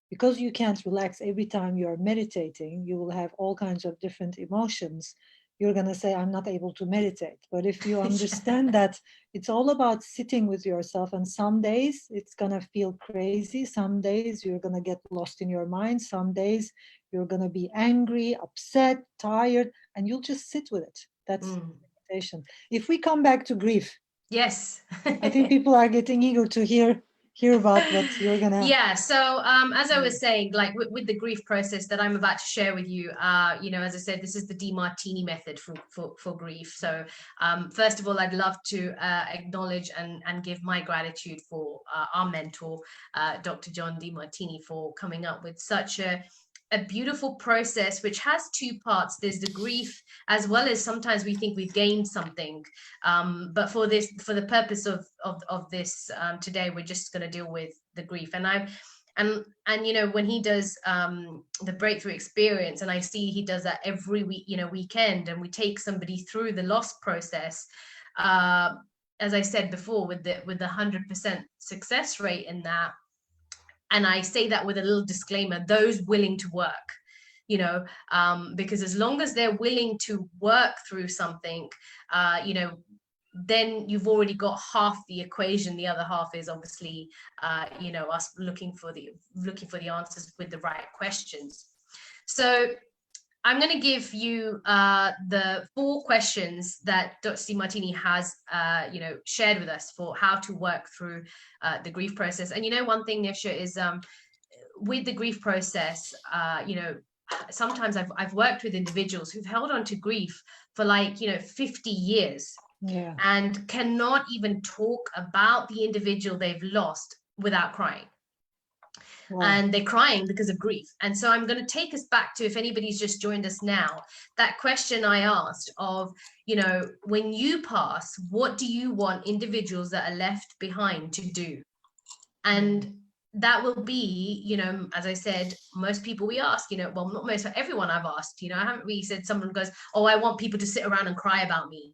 because you can't relax every time you're meditating, you will have all kinds of different emotions. You're going to say, I'm not able to meditate. But if you understand that it's all about sitting with yourself, and some days it's going to feel crazy, some days you're going to get lost in your mind, some days you're going to be angry, upset, tired, and you'll just sit with it. That's Mm. meditation. If we come back to grief, Yes. I think people are getting eager to hear hear about what you're gonna. Yeah, so as I was saying, like with the grief process that I'm about to share with you, as I said, this is the DiMartini method for grief. So first of all, I'd love to acknowledge and give my gratitude for our mentor, Dr. John DiMartini, for coming up with such a beautiful process which has two parts. There's the grief, as well as sometimes we think we've gained something, but for the purpose of this today, we're just going to deal with the grief. And when he does the breakthrough experience, and I see he does that every week, weekend, and we take somebody through the loss process, as I said before, with the 100% success rate in that. And I say that with a little disclaimer, those willing to work, because as long as they're willing to work through something, then you've already got half the equation. The other half is obviously, us looking for the answers with the right questions. So I'm going to give you the 4 questions that Dr. DiMartini has, shared with us for how to work through the grief process. And one thing, Nevsah, is with the grief process, sometimes I've worked with individuals who've held on to grief for 50 years, and cannot even talk about the individual they've lost without crying. Wow. And they're crying because of grief. And so I'm going to take us back to, if anybody's just joined us now, that question I asked of, when you pass, what do you want individuals that are left behind to do? And that will be, as I said, most people we ask, well, not most, but everyone I've asked, I haven't really said someone goes, oh, I want people to sit around and cry about me.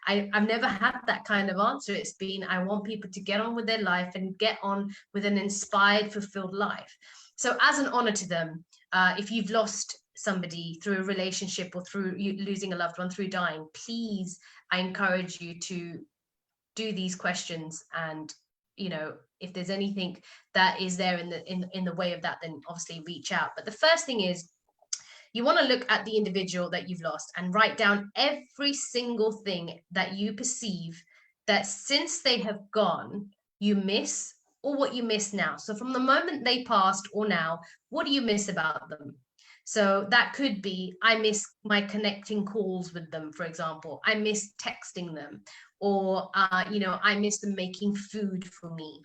I've never had that kind of answer. It's been, I want people to get on with their life and get on with an inspired, fulfilled life. So as an honor to them, if you've lost somebody through a relationship, or through losing a loved one, through dying, please, I encourage you to do these questions. And if there's anything that is there in the way of that, then obviously reach out. But the first thing is, you want to look at the individual that you've lost and write down every single thing that you perceive that since they have gone, you miss, or what you miss now. So from the moment they passed or now, what do you miss about them? So that could be, I miss my connecting calls with them, for example. I miss texting them, or, I miss them making food for me.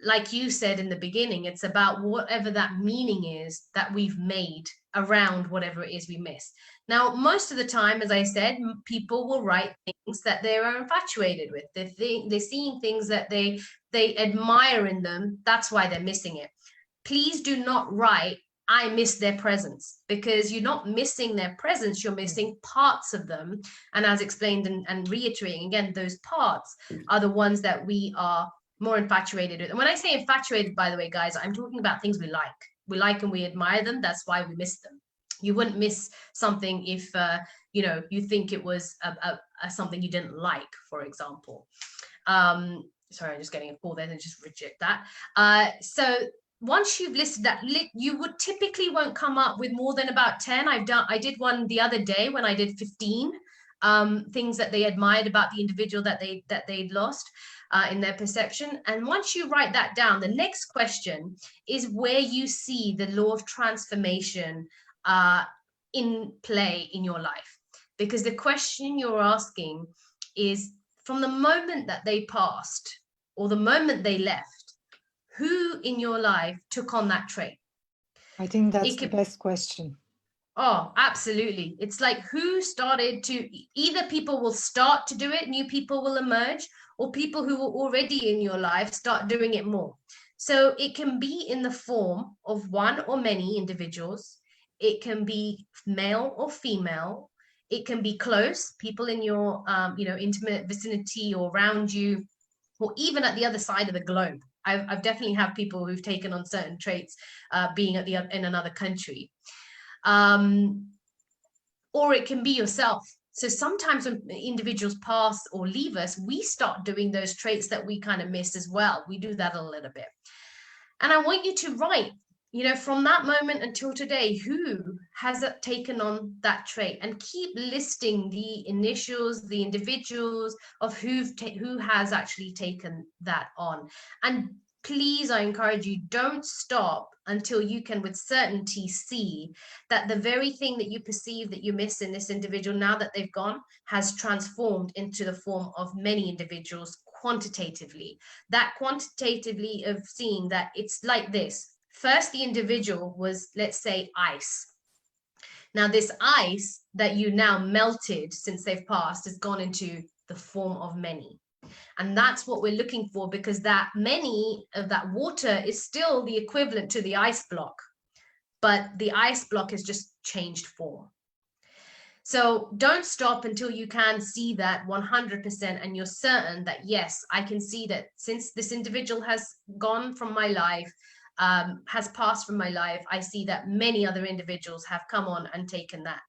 Like you said in the beginning, it's about whatever that meaning is that we've made around whatever it is we miss. Now, most of the time, as I said, people will write things that they are infatuated with. They're seeing things that they admire in them. That's why they're missing it. Please do not write, I miss their presence, because you're not missing their presence, you're missing parts of them. And as explained and reiterating again, those parts are the ones that we are more infatuated with. And when I say infatuated, by the way, guys, I'm talking about things we like and we admire them. That's why we miss them. You wouldn't miss something if you think it was a something you didn't like, for example. Sorry, I'm just getting a call there, and just reject that. So once you've listed that, you would typically won't come up with more than about 10. I did one the other day when I did 15 things that they admired about the individual that they'd lost in their perception. And once you write that down, the next question is where you see the law of transformation in play in your life. Because the question you're asking is, from the moment that they passed or the moment they left, who in your life took on that trait? I think that's the best question. Oh, absolutely. It's like, who started to, either people will start to do it, new people will emerge, or people who were already in your life start doing it more. So it can be in the form of one or many individuals. It can be male or female. It can be close, people in your, intimate vicinity or around you, or even at the other side of the globe. I've definitely had people who've taken on certain traits being in another country. Or it can be yourself. So sometimes when individuals pass or leave us, we start doing those traits that we kind of miss as well. We do that a little bit. And I want you to write, from that moment until today, who has taken on that trait, and keep listing the initials, the individuals of who has actually taken that on. And please, I encourage you, don't stop until you can with certainty see that the very thing that you perceive that you miss in this individual, now that they've gone, has transformed into the form of many individuals quantitatively. That quantitatively of seeing that it's like this. First, the individual was, let's say, ice. Now, this ice that you now melted since they've passed has gone into the form of many. And that's what we're looking for, because that many of that water is still the equivalent to the ice block, but the ice block has just changed form. So don't stop until you can see that 100% and you're certain that, yes, I can see that since this individual has gone from my life, has passed from my life, I see that many other individuals have come on and taken that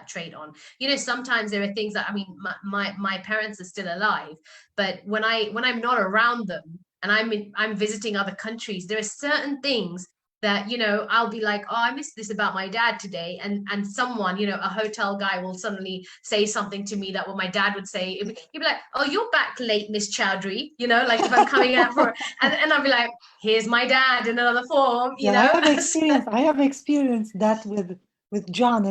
trait on. You know, sometimes there are things that, I mean, my parents are still alive, but when I'm not around them and I'm visiting other countries, there are certain things that, you know, I'll be like, oh, I missed this about my dad today, and someone, you know, a hotel guy will suddenly say something to me that what my dad would say. He'd be like, oh, you're back late, Miss Chowdhury, you know, like if I'm coming out for, and I'll be like, here's my dad in another form, you Yeah, know. I have experienced that with John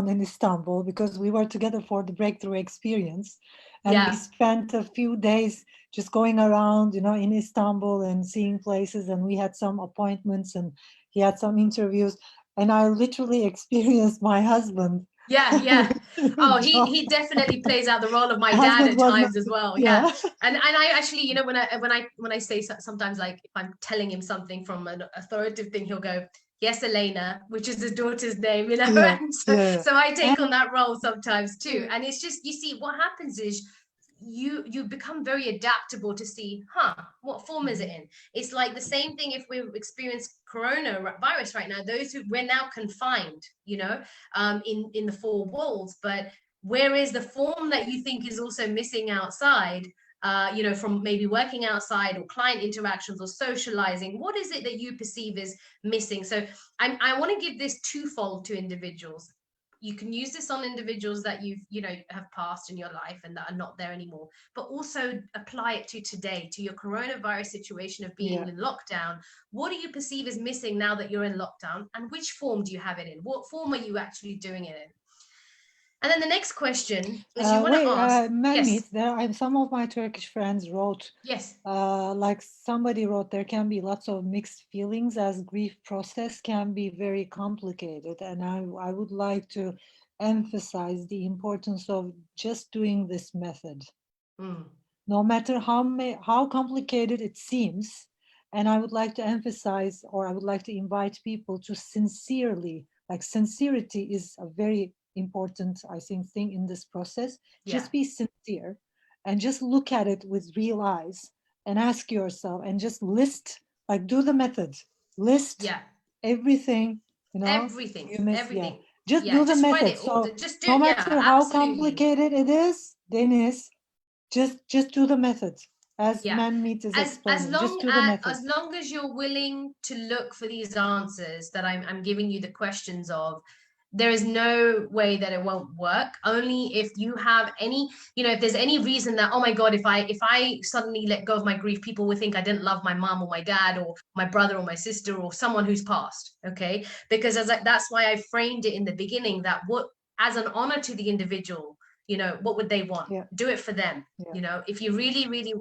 in Istanbul, because we were together for the breakthrough experience, and we Yeah. spent a few days just going around, you know, in Istanbul and seeing places, and we had some appointments and he had some interviews, and I literally experienced my husband. Yeah. Oh, John. he definitely plays out the role of my My dad husband at was not, times as well. Yeah. yeah. And I actually, you know, when I say sometimes, like if I'm telling him something from an authoritative thing, he'll go, yes, Elena, which is his daughter's name, you know. Yeah, And so, yeah. so I take And on that role sometimes too. And it's just, you see, what happens is you become very adaptable to see, what form is it in? It's like the same thing if we experience coronavirus right now, those who we're now confined, you know, in the four walls, but where is the form that you think is also missing outside, you know, from maybe working outside or client interactions or socializing? What is it that you perceive is missing? So I want to give this twofold to individuals. You can use this on individuals that you know have passed in your life and that are not there anymore, but also apply it to today, to your coronavirus situation of being yeah. in lockdown. What do you perceive is missing now that you're in lockdown, and which form do you have it in? What form are you actually doing it in? And then the next question is, you want to Wait, ask. Yes. Manmeet, some of my Turkish friends wrote, Yes. like somebody wrote, there can be lots of mixed feelings as grief process can be very complicated. And I would like to emphasize the importance of just doing this method, no matter how complicated it seems. And I would like to emphasize, or I would like to invite people to sincerely, like sincerity is a very important, I think, thing in this process. Yeah. Just be sincere and just look at it with real eyes and ask yourself and just list, like do the method, list Yeah. everything, you know, Everything. you miss, yeah. Everything. Just Yeah. do the Just write method. it all. So Just do no it. Yeah. matter how Absolutely. complicated it is, Dennis, just do the method as Yeah. Manmeet is As explaining. Just long do the as method. as long as you're willing to look for these answers that I'm giving you the questions of, there is no way that it won't work. Only if you have any, you know, if there's any reason that, oh my God, if I suddenly let go of my grief, people would think I didn't love my mom or my dad or my brother or my sister or someone who's passed. Okay. Because that's why I framed it in the beginning, that what, as an honor to the individual, you know, what would they want? Yeah, Do it for them. yeah. You know, if you really, really,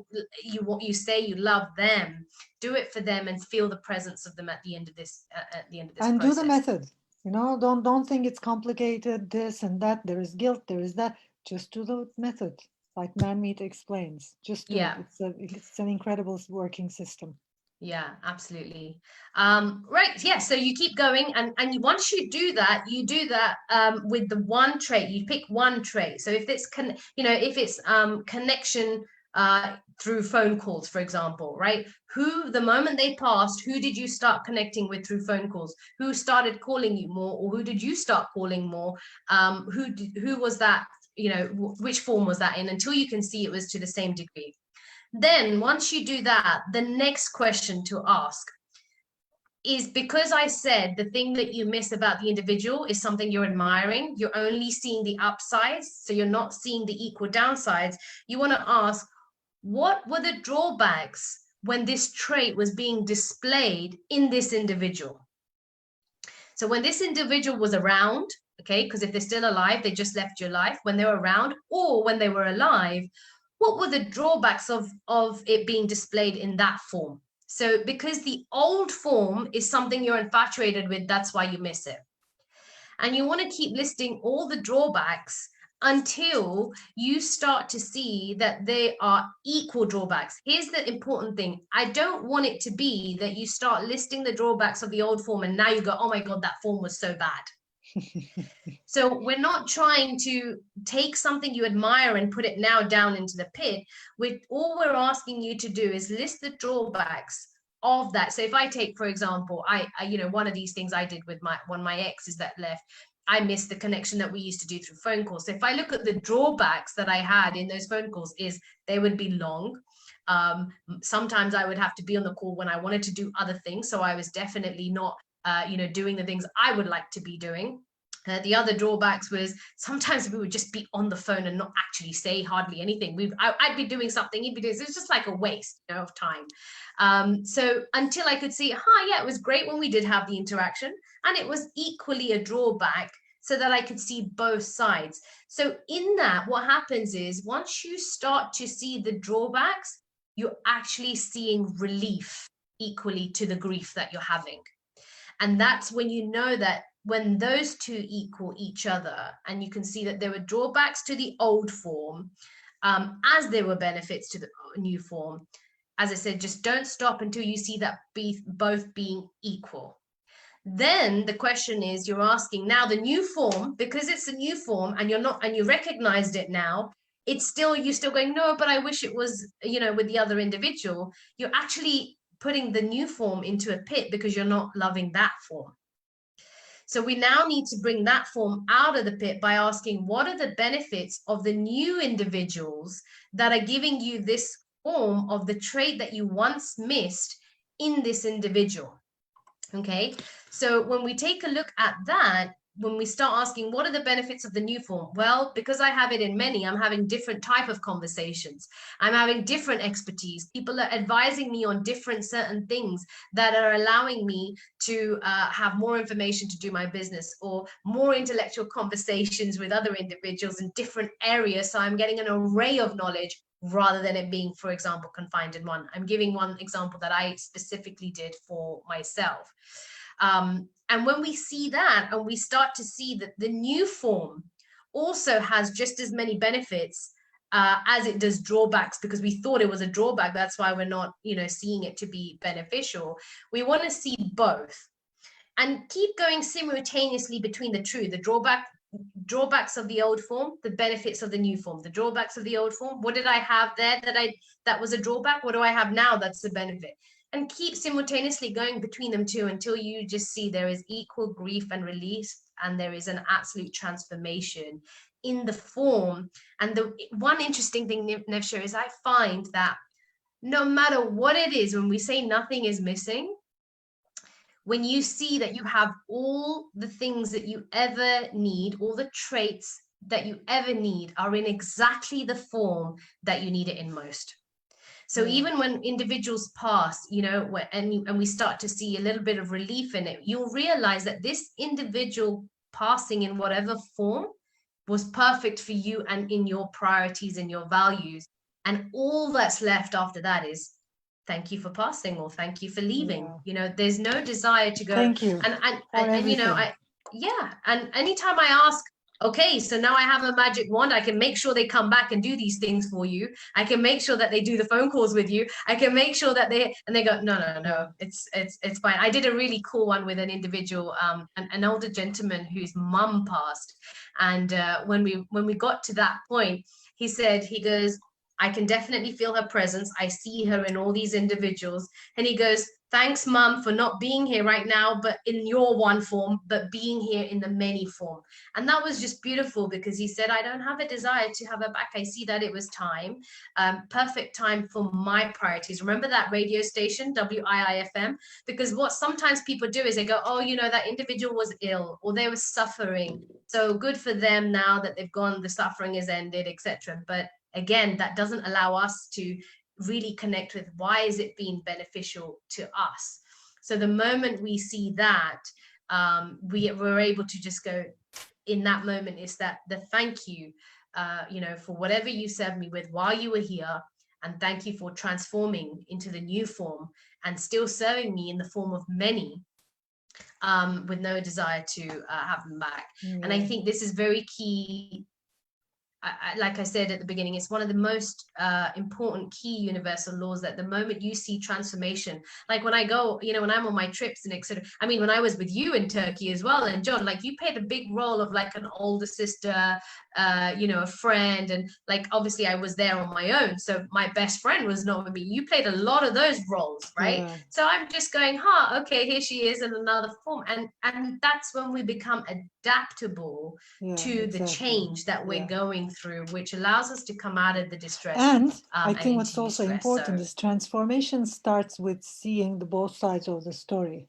you say you love them, do it for them and feel the presence of them at the end of this, And do the process. method. You know, don't think it's complicated, this and that. There is guilt, there is that. Just do the method, like Manmeet explains. Just do it. Yeah. It's an incredible working system. Yeah, absolutely. Right. Yeah. So you keep going, and once you do that, with the one trait. You pick one trait. So if it's if it's connection through phone calls, for example, right? Who, the moment they passed, who did you start connecting with through phone calls? Who started calling you more, or who did you start calling more? Who was that? You know, which form was that in? Until you can see it was to the same degree. Then once you do that, the next question to ask is, because I said the thing that you miss about the individual is something you're admiring, you're only seeing the upsides, so you're not seeing the equal downsides. You want to ask, what were the drawbacks? when this trait was being displayed in this individual. So when this individual was around, okay, because if they're still alive, they just left your life, when they were around or when they were alive, what were the drawbacks of it being displayed in that form? So because the old form is something you're infatuated with, that's why you miss it. And you want to keep listing all the drawbacks until you start to see that they are equal drawbacks. Here's the important thing. I don't want it to be that you start listing the drawbacks of the old form and now you go, oh my God, that form was so bad. So we're not trying to take something you admire and put it now down into the pit. All we're asking you to do is list the drawbacks of that. So if I take, for example, I one of these things I did with one of my exes that left, I missed the connection that we used to do through phone calls. So if I look at the drawbacks that I had in those phone calls, is they would be long. Sometimes I would have to be on the call when I wanted to do other things. So I was definitely not, doing the things I would like to be doing. The other drawbacks was sometimes we would just be on the phone and not actually say hardly anything. I'd be doing something, he'd be doing, it's just like a waste, of time. So until I could see, yeah, it was great when we did have the interaction, and it was equally a drawback, so that I could see both sides. So in that, what happens is once you start to see the drawbacks, you're actually seeing relief equally to the grief that you're having. And that's when you know that when those two equal each other, and you can see that there were drawbacks to the old form, as there were benefits to the new form. As I said, just don't stop until you see that both being equal. Then the question is, you're asking now the new form, because it's a new form and you recognized it now, you're still going, no, but I wish it was, with the other individual. You're actually putting the new form into a pit because you're not loving that form. So we now need to bring that form out of the pit by asking, what are the benefits of the new individuals that are giving you this form of the trait that you once missed in this individual? Okay, so when we take a look at that, when we start asking, what are the benefits of the new form? Well, because I have it in many, I'm having different type of conversations. I'm having different expertise. People are advising me on different certain things that are allowing me to have more information to do my business, or more intellectual conversations with other individuals in different areas. So I'm getting an array of knowledge rather than it being, for example, confined in one. I'm giving one example that I specifically did for myself. And when we see that, and we start to see that the new form also has just as many benefits as it does drawbacks, because we thought it was a drawback, that's why we're not, seeing it to be beneficial. We want to see both and keep going simultaneously between the two, the drawbacks of the old form, the benefits of the new form. The drawbacks of the old form, what did I have there that was a drawback? What do I have now that's the benefit? And keep simultaneously going between them two until you just see there is equal grief and release, and there is an absolute transformation in the form. And the one interesting thing, Nevsah, is I find that no matter what it is, when we say nothing is missing, when you see that you have all the things that you ever need, all the traits that you ever need are in exactly the form that you need it in most. So even when individuals pass, and we start to see a little bit of relief in it, you'll realize that this individual passing in whatever form was perfect for you and in your priorities and your values. And all that's left after that is thank you for passing, or thank you for leaving. There's no desire to go. Thank you. And and anytime I ask, okay, so now I have a magic wand, I can make sure they come back and do these things for you, I can make sure that they do the phone calls with you, I can make sure that they go, no, it's fine. I did a really cool one with an individual, an older gentleman whose mum passed, and when we got to that point, he goes, I can definitely feel her presence. I see her in all these individuals. And he goes, thanks, Mum, for not being here right now, but in your one form, but being here in the many form. And that was just beautiful, because he said, I don't have a desire to have her back. I see that it was time, perfect time for my priorities. Remember that radio station, WIIFM? Because what sometimes people do is they go, oh, that individual was ill, or they were suffering. So good for them now that they've gone, the suffering is ended, etc. But again, that doesn't allow us to really connect with why is it being beneficial to us. So the moment we see that, we're able to just go in that moment, is that the thank you, for whatever you served me with while you were here, and thank you for transforming into the new form and still serving me in the form of many, with no desire to have them back. And I think this is very key. Like I said at the beginning, it's one of the most important key universal laws, that the moment you see transformation, like when I go, when I'm on my trips and etc. I mean, when I was with you in Turkey as well, and John, like you played a big role of like an older sister, a friend, and like obviously I was there on my own, so my best friend was not with me. You played a lot of those roles, right? Yeah. So I'm just going, okay, here she is in another form, and that's when we become adaptable to the change that we're going through, which allows us to come out of the distress. And I and think what's into also stress. important is transformation starts with seeing the both sides of the story.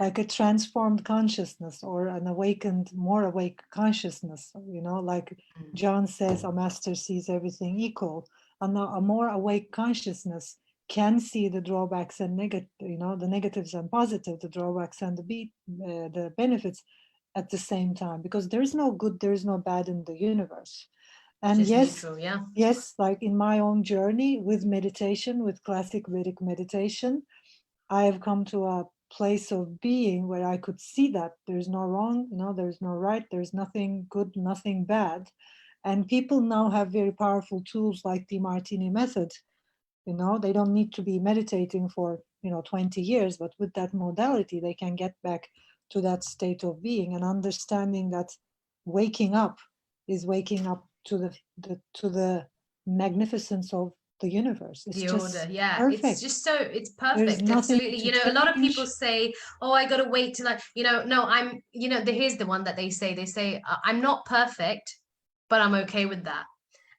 Like a transformed consciousness or an awakened, more awake consciousness, like John says, a master sees everything equal. And a more awake consciousness can see the drawbacks and the negatives and positive, the drawbacks and the benefits at the same time, because there is no good, there is no bad in the universe. And yes, neutral, yeah. Yes, like in my own journey with meditation, with classic Vedic meditation, I have come to a place of being where I could see that there's no wrong, there's no right, there's nothing good, nothing bad. And people now have very powerful tools like the Martini method. They don't need to be meditating for 20 years, but with that modality they can get back to that state of being and understanding that waking up is waking up to the magnificence of the universe. It's The just order, yeah, perfect. it's There's perfect. nothing Absolutely. to A lot of people change. say, oh, I gotta wait till no, here's the one that they say, I'm not perfect, but I'm okay with that.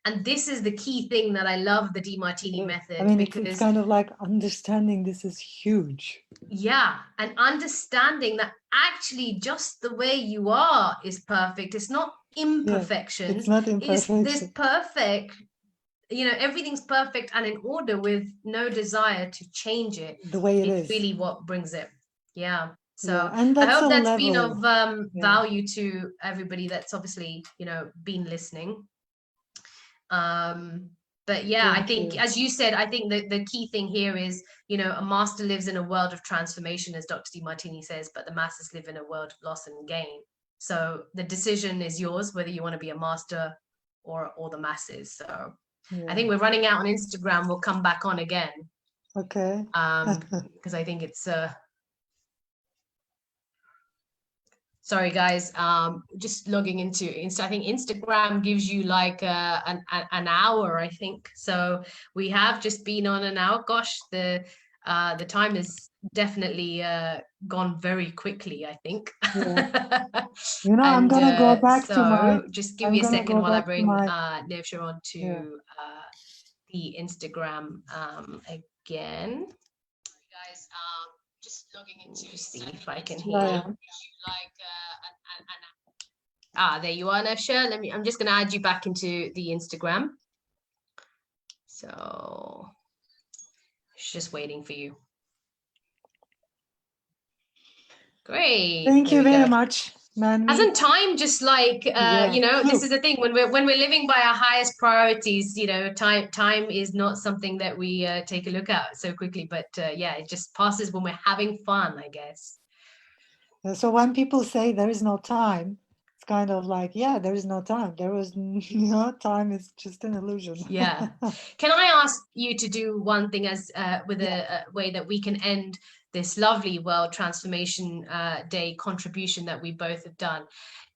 And this is the key thing that I love the DeMartini method. I mean, it's because kind of like understanding this is huge. Yeah, and understanding that actually just the way you are is perfect. It's not imperfections. It's not imperfect. This perfect, everything's perfect and in order with no desire to change it. The way it It's is. really what brings it. Yeah. So Yeah, and I that's hope a that's been level. of value to everybody that's obviously, been listening. But yeah, I think, as you said, I think that the key thing here is, a master lives in a world of transformation, as Dr. DeMartini says, but the masses live in a world of loss and gain. So the decision is yours, whether you want to be a master or the masses. So I think we're running out on Instagram. We'll come back on again. Okay. Because I think it's sorry guys, just logging into I think Instagram gives you like an hour, I think. So we have just been on an hour. Gosh, the time is definitely gone very quickly, I think. Yeah. I'm gonna go back to my. Just give me a second while I bring Nevsah on to the Instagram again. Guys, just logging into see if I can hear you. There you are, Nevsah. I'm just gonna add you back into the Instagram. So just waiting for you. Great. Thank you very much, man. Hasn't time just like this is the thing, when we're living by our highest priorities, time is not something that we take a look at so quickly, but it just passes when we're having fun, I guess. So when people say there is no time, it's kind of like, there is no time. There was time is just an illusion. Yeah. Can I ask you to do one thing as with a way that we can end this lovely World Transformation Day contribution that we both have done?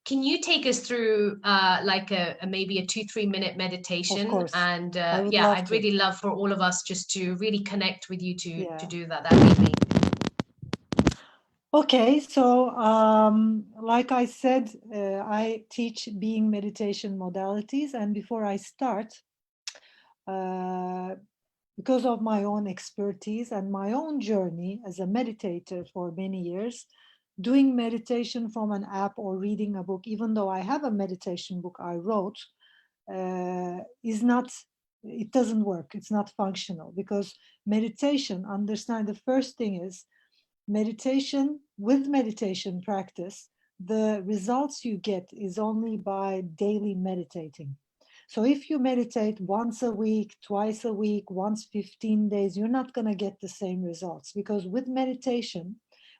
Can you take us through like maybe a 2-3 minute meditation? Of course. And I'd really love for all of us just to really connect with you to do that. That would be. Okay, so like I said, I teach being meditation modalities, and before I start, because of my own expertise and my own journey as a meditator for many years, doing meditation from an app or reading a book, even though I have a meditation book I wrote, is not it doesn't work. It's not functional, because meditation, understand, the first thing is meditation, with meditation practice, the results you get is only by daily meditating. So if you meditate once a week, twice a week, once 15 days, you're not going to get the same results, because with meditation,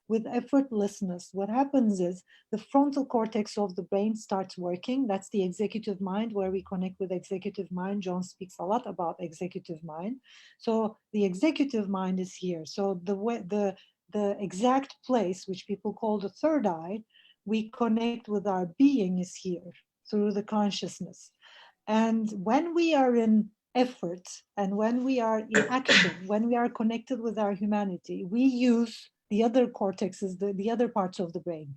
with effortlessness, what happens is the frontal cortex of the brain starts working. That's the executive mind, where we connect with executive mind. John speaks a lot about executive mind. So the executive mind is here. So the exact place, which people call the third eye, we connect with our being, is here through the consciousness. And when we are in effort and when we are in action, when we are connected with our humanity, we use the other cortexes, the other parts of the brain.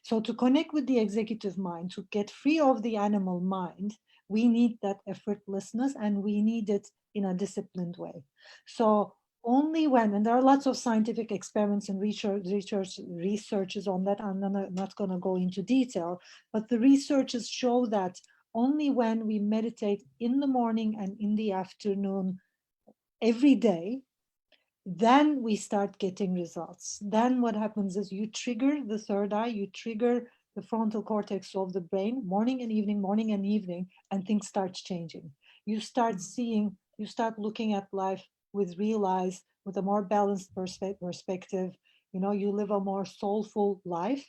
So to connect with the executive mind, to get free of the animal mind, we need that effortlessness, and we need it in a disciplined way. So only when, and there are lots of scientific experiments and researches on that. I'm not going to go into detail, but the researches show that only when we meditate in the morning and in the afternoon every day, then we start getting results. Then what happens is you trigger the third eye, you trigger the frontal cortex of the brain, morning and evening, and things start changing. You start seeing, you start looking at life with real eyes, with a more balanced perspective. You know, you live a more soulful life.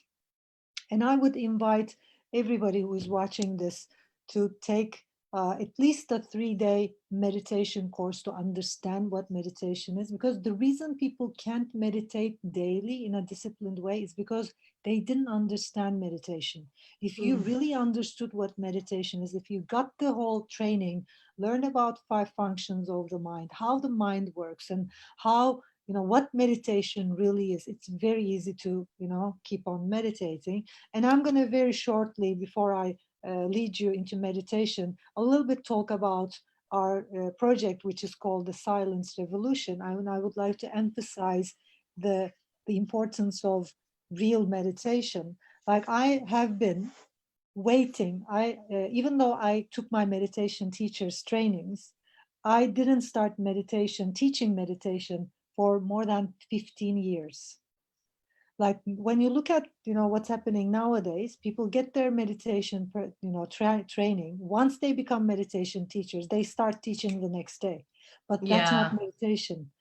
And I would invite everybody who is watching this to take at least a 3-day meditation course to understand what meditation is. Because the reason people can't meditate daily in a disciplined way is because they didn't understand meditation. If you really understood what meditation is, if you got the whole training, learn about 5 functions of the mind, how the mind works, and how, you know, what meditation really is, it's very easy to, you know, keep on meditating. And I'm going to very shortly, before I lead you into meditation, a little bit talk about our project, which is called the Silence Revolution. I would like to emphasize the importance of real meditation. Like, I have been waiting. Even though I took my meditation teacher's trainings, I didn't start meditation, teaching meditation, for more than 15 years. Like, when you look at, you know, what's happening nowadays, people get their meditation, you know, training. Once they become meditation teachers, they start teaching the next day. But that's not Yeah. meditation.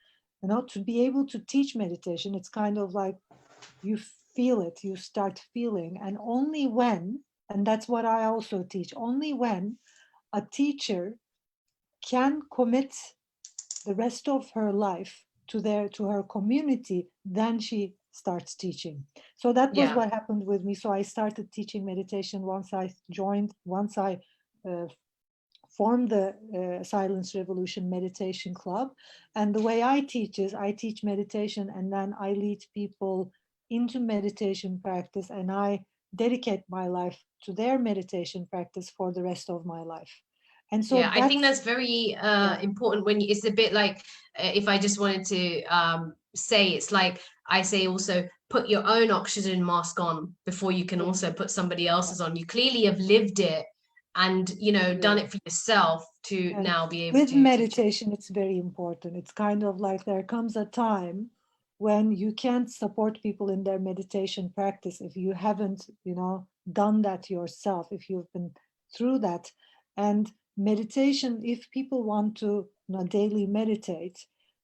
You know, to be able to teach meditation, it's kind of like you feel it, you start feeling. And only when, and that's what I also teach, only when a teacher can commit the rest of her life to her community, then she starts teaching. So that was Yeah. what happened with me. So I started teaching meditation once I uh, formed the Silence Revolution Meditation Club. And the way I teach is I teach meditation, and then I lead people into meditation practice, and I dedicate my life to their meditation practice for the rest of my life. And Yeah, so I think that's, that's very yeah, important when you, it's a bit like if I just wanted to say, it's like I say also, put your own oxygen mask on before you can also put somebody yeah. else's on. You clearly have lived it and, you know, done it for yourself to And now be able with to teach it. meditation, it's very important. It's kind of like there comes a time when you can't support people in their meditation practice if you haven't, you know, done that yourself, if you've been through that. And meditation, if people want to, you know, daily meditate,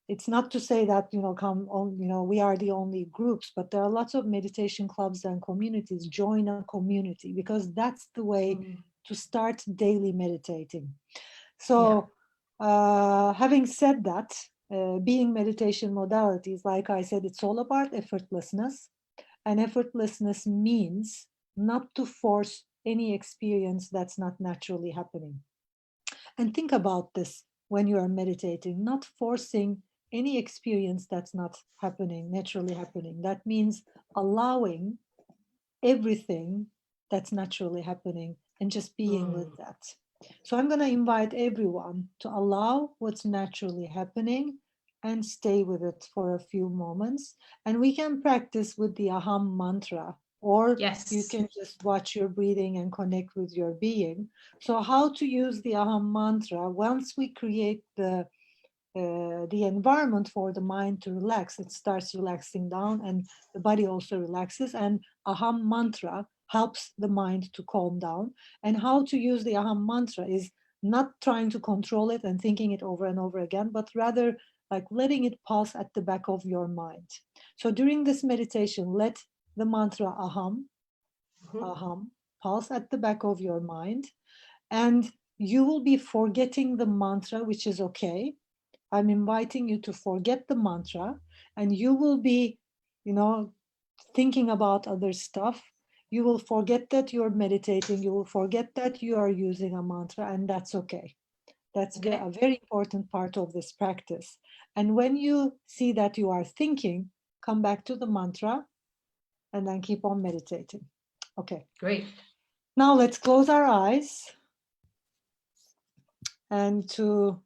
it's not to say that, you know, come on, you know, we are the only groups, but there are lots of meditation clubs and communities. Join a community, because that's the way Mm. to start daily meditating. Yeah. So, having said that, being meditation modalities, like I said, it's all about effortlessness. And effortlessness means not to force any experience that's not naturally happening. And think about this when you are meditating, not forcing any experience that's not happening, naturally happening. That means allowing everything that's naturally happening and just being with Mm. that. So I'm going to invite everyone to allow what's naturally happening and stay with it for a few moments. And we can practice with the aham mantra. or Yes. you can just watch your breathing and connect with your being. So how to use the Aham mantra? Once we create the environment for the mind to relax, it starts relaxing down and the body also relaxes, and Aham mantra helps the mind to calm down. And how to use the Aham mantra is not trying to control it and thinking it over and over again, but rather like letting it pulse at the back of your mind. So during this meditation, let the mantra Aham, Aham pulse at the back of your mind, and you will be forgetting the mantra, which is okay. I'm inviting you to forget the mantra, and you will be, you know, thinking about other stuff. You will forget that you're meditating. You will forget that you are using a mantra, and that's okay. That's Okay. a very important part of this practice. And when you see that you are thinking, come back to the mantra and then keep on meditating. Okay. Great. Now let's close our eyes, and to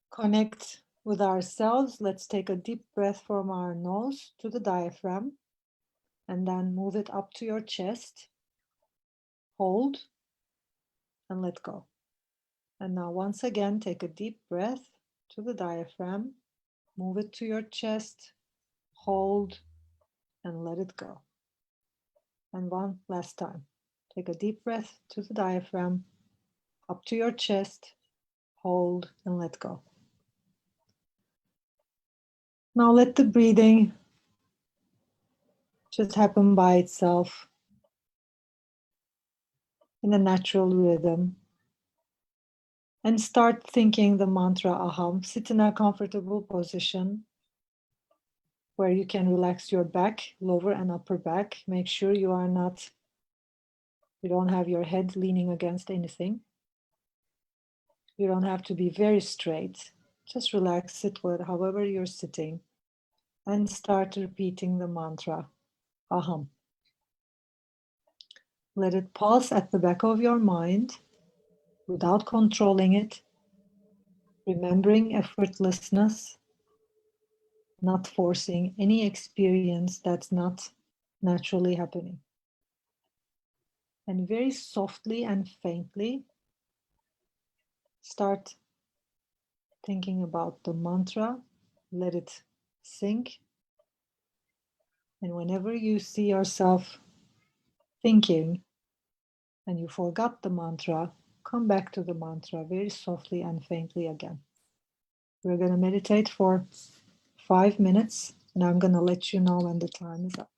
connect with ourselves, let's take a deep breath from our nose to the diaphragm and then move it up to your chest. Hold and let go. And now once again, take a deep breath to the diaphragm, move it to your chest, hold and let it go. And one last time. Take a deep breath to the diaphragm, up to your chest, hold and let go. Now let the breathing just happen by itself in a natural rhythm. And start thinking the mantra Aham. Sit in a comfortable position where you can relax your back, lower and upper back. Make sure you don't have your head leaning against anything. You don't have to be very straight. Just relax, sit with however you're sitting, and start repeating the mantra Aham. Let it pulse at the back of your mind without controlling it, remembering effortlessness, not forcing any experience that's not naturally happening. And very softly and faintly, start thinking about the mantra, let it sink. And whenever you see yourself thinking and you forgot the mantra, come back to the mantra very softly and faintly again. We're going to meditate for 5 minutes, and I'm going to let you know when the time is up.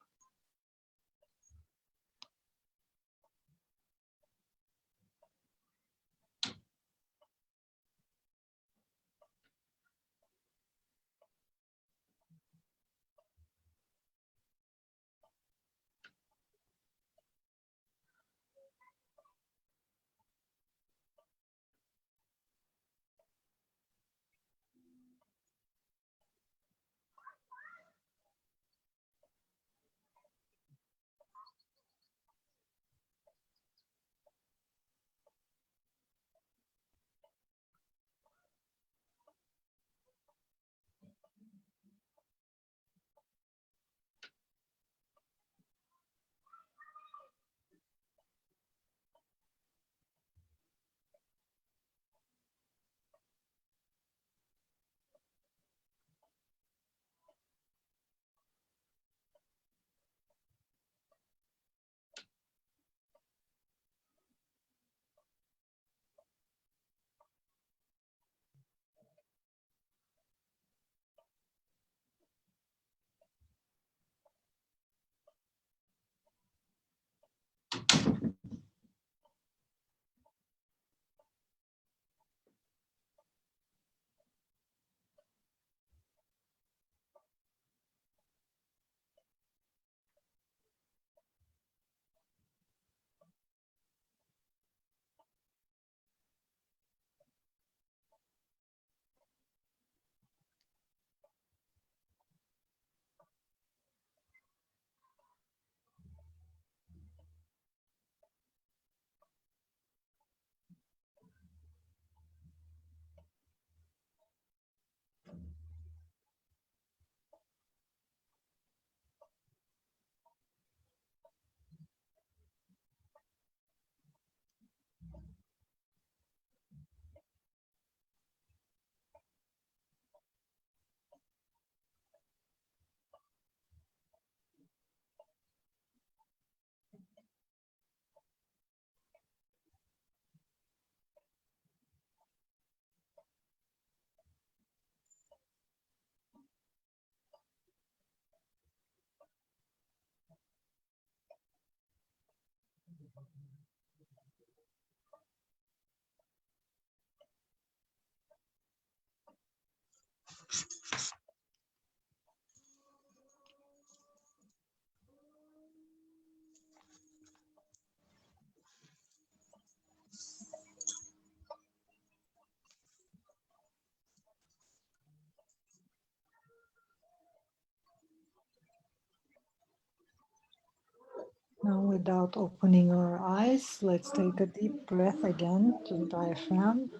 Now, without opening our eyes, let's take a deep breath again to the diaphragm.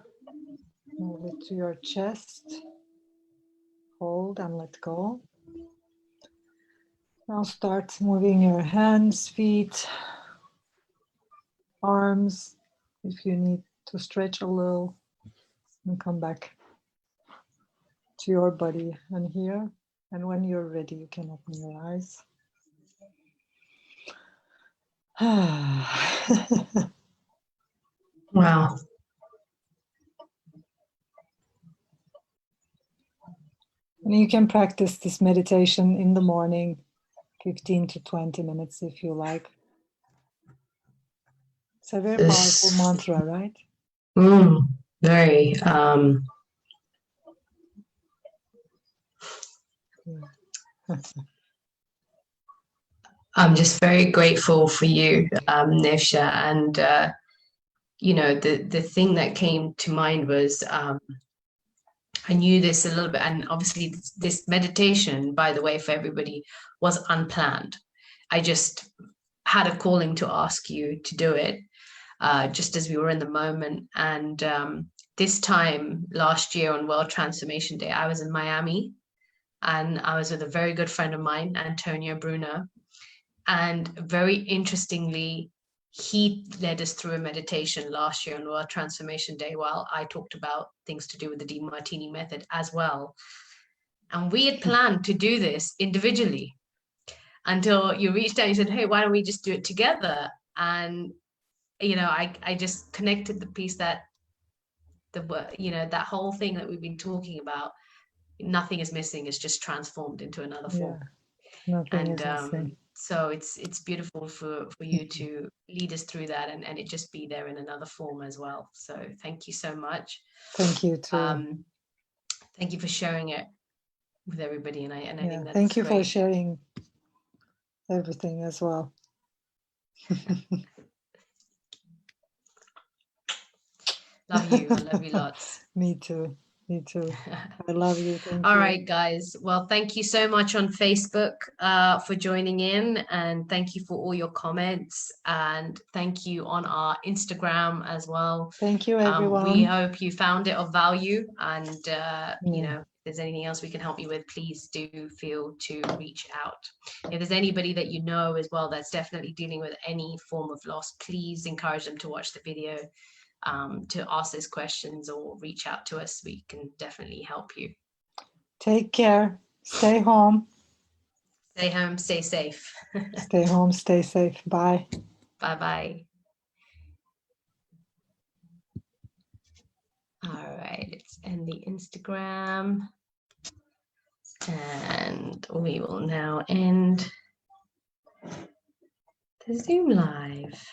Move it to your chest. Hold and let go. Now start moving your hands, feet, arms, if you need to stretch a little, and come back to your body and here. And when you're ready, you can open your eyes. Wow. And you can practice this meditation in the morning, 15 to 20 minutes if you like. It's a very powerful mantra, right? Very. I'm just very grateful for you, Nevsah. And, you know, the thing that came to mind was I knew this a little bit. And obviously, this meditation, by the way, for everybody, was unplanned. I just had a calling to ask you to do it, just as we were in the moment. And this time last year on World Transformation Day, I was in Miami and I was with a very good friend of mine, Antonio Bruno. And very interestingly, he led us through a meditation last year on World Transformation Day while I talked about things to do with the DiMartini method as well. And we had planned to do this individually until you reached out and you said, hey, why don't we just do it together? And, you know, I just connected the piece that that whole thing that we've been talking about, nothing is missing, it's just transformed into another form. Nothing And is missing. so it's beautiful for you to lead us through that and it just be there in another form as well. So thank you so much. Thank you too. Thank you for sharing it with everybody, and I think that's thank you great. for sharing everything as well. Love you. I love you lots. Me too. Me too. I love you. Thank All you. right, guys. Well, thank you so much on Facebook for joining in, and thank you for all your comments, and thank you on our Instagram as well. Thank you, everyone. We hope you found it of value, and you know, if there's anything else we can help you with, please do feel to reach out. If there's anybody that you know as well that's definitely dealing with any form of loss, please encourage them to watch the video, to ask us questions or reach out to us. We can definitely help you. Take care. Stay home. Stay home, stay safe. Stay home, stay safe. Bye. Bye-bye. All right, let's end the Instagram. And we will now end the Zoom live.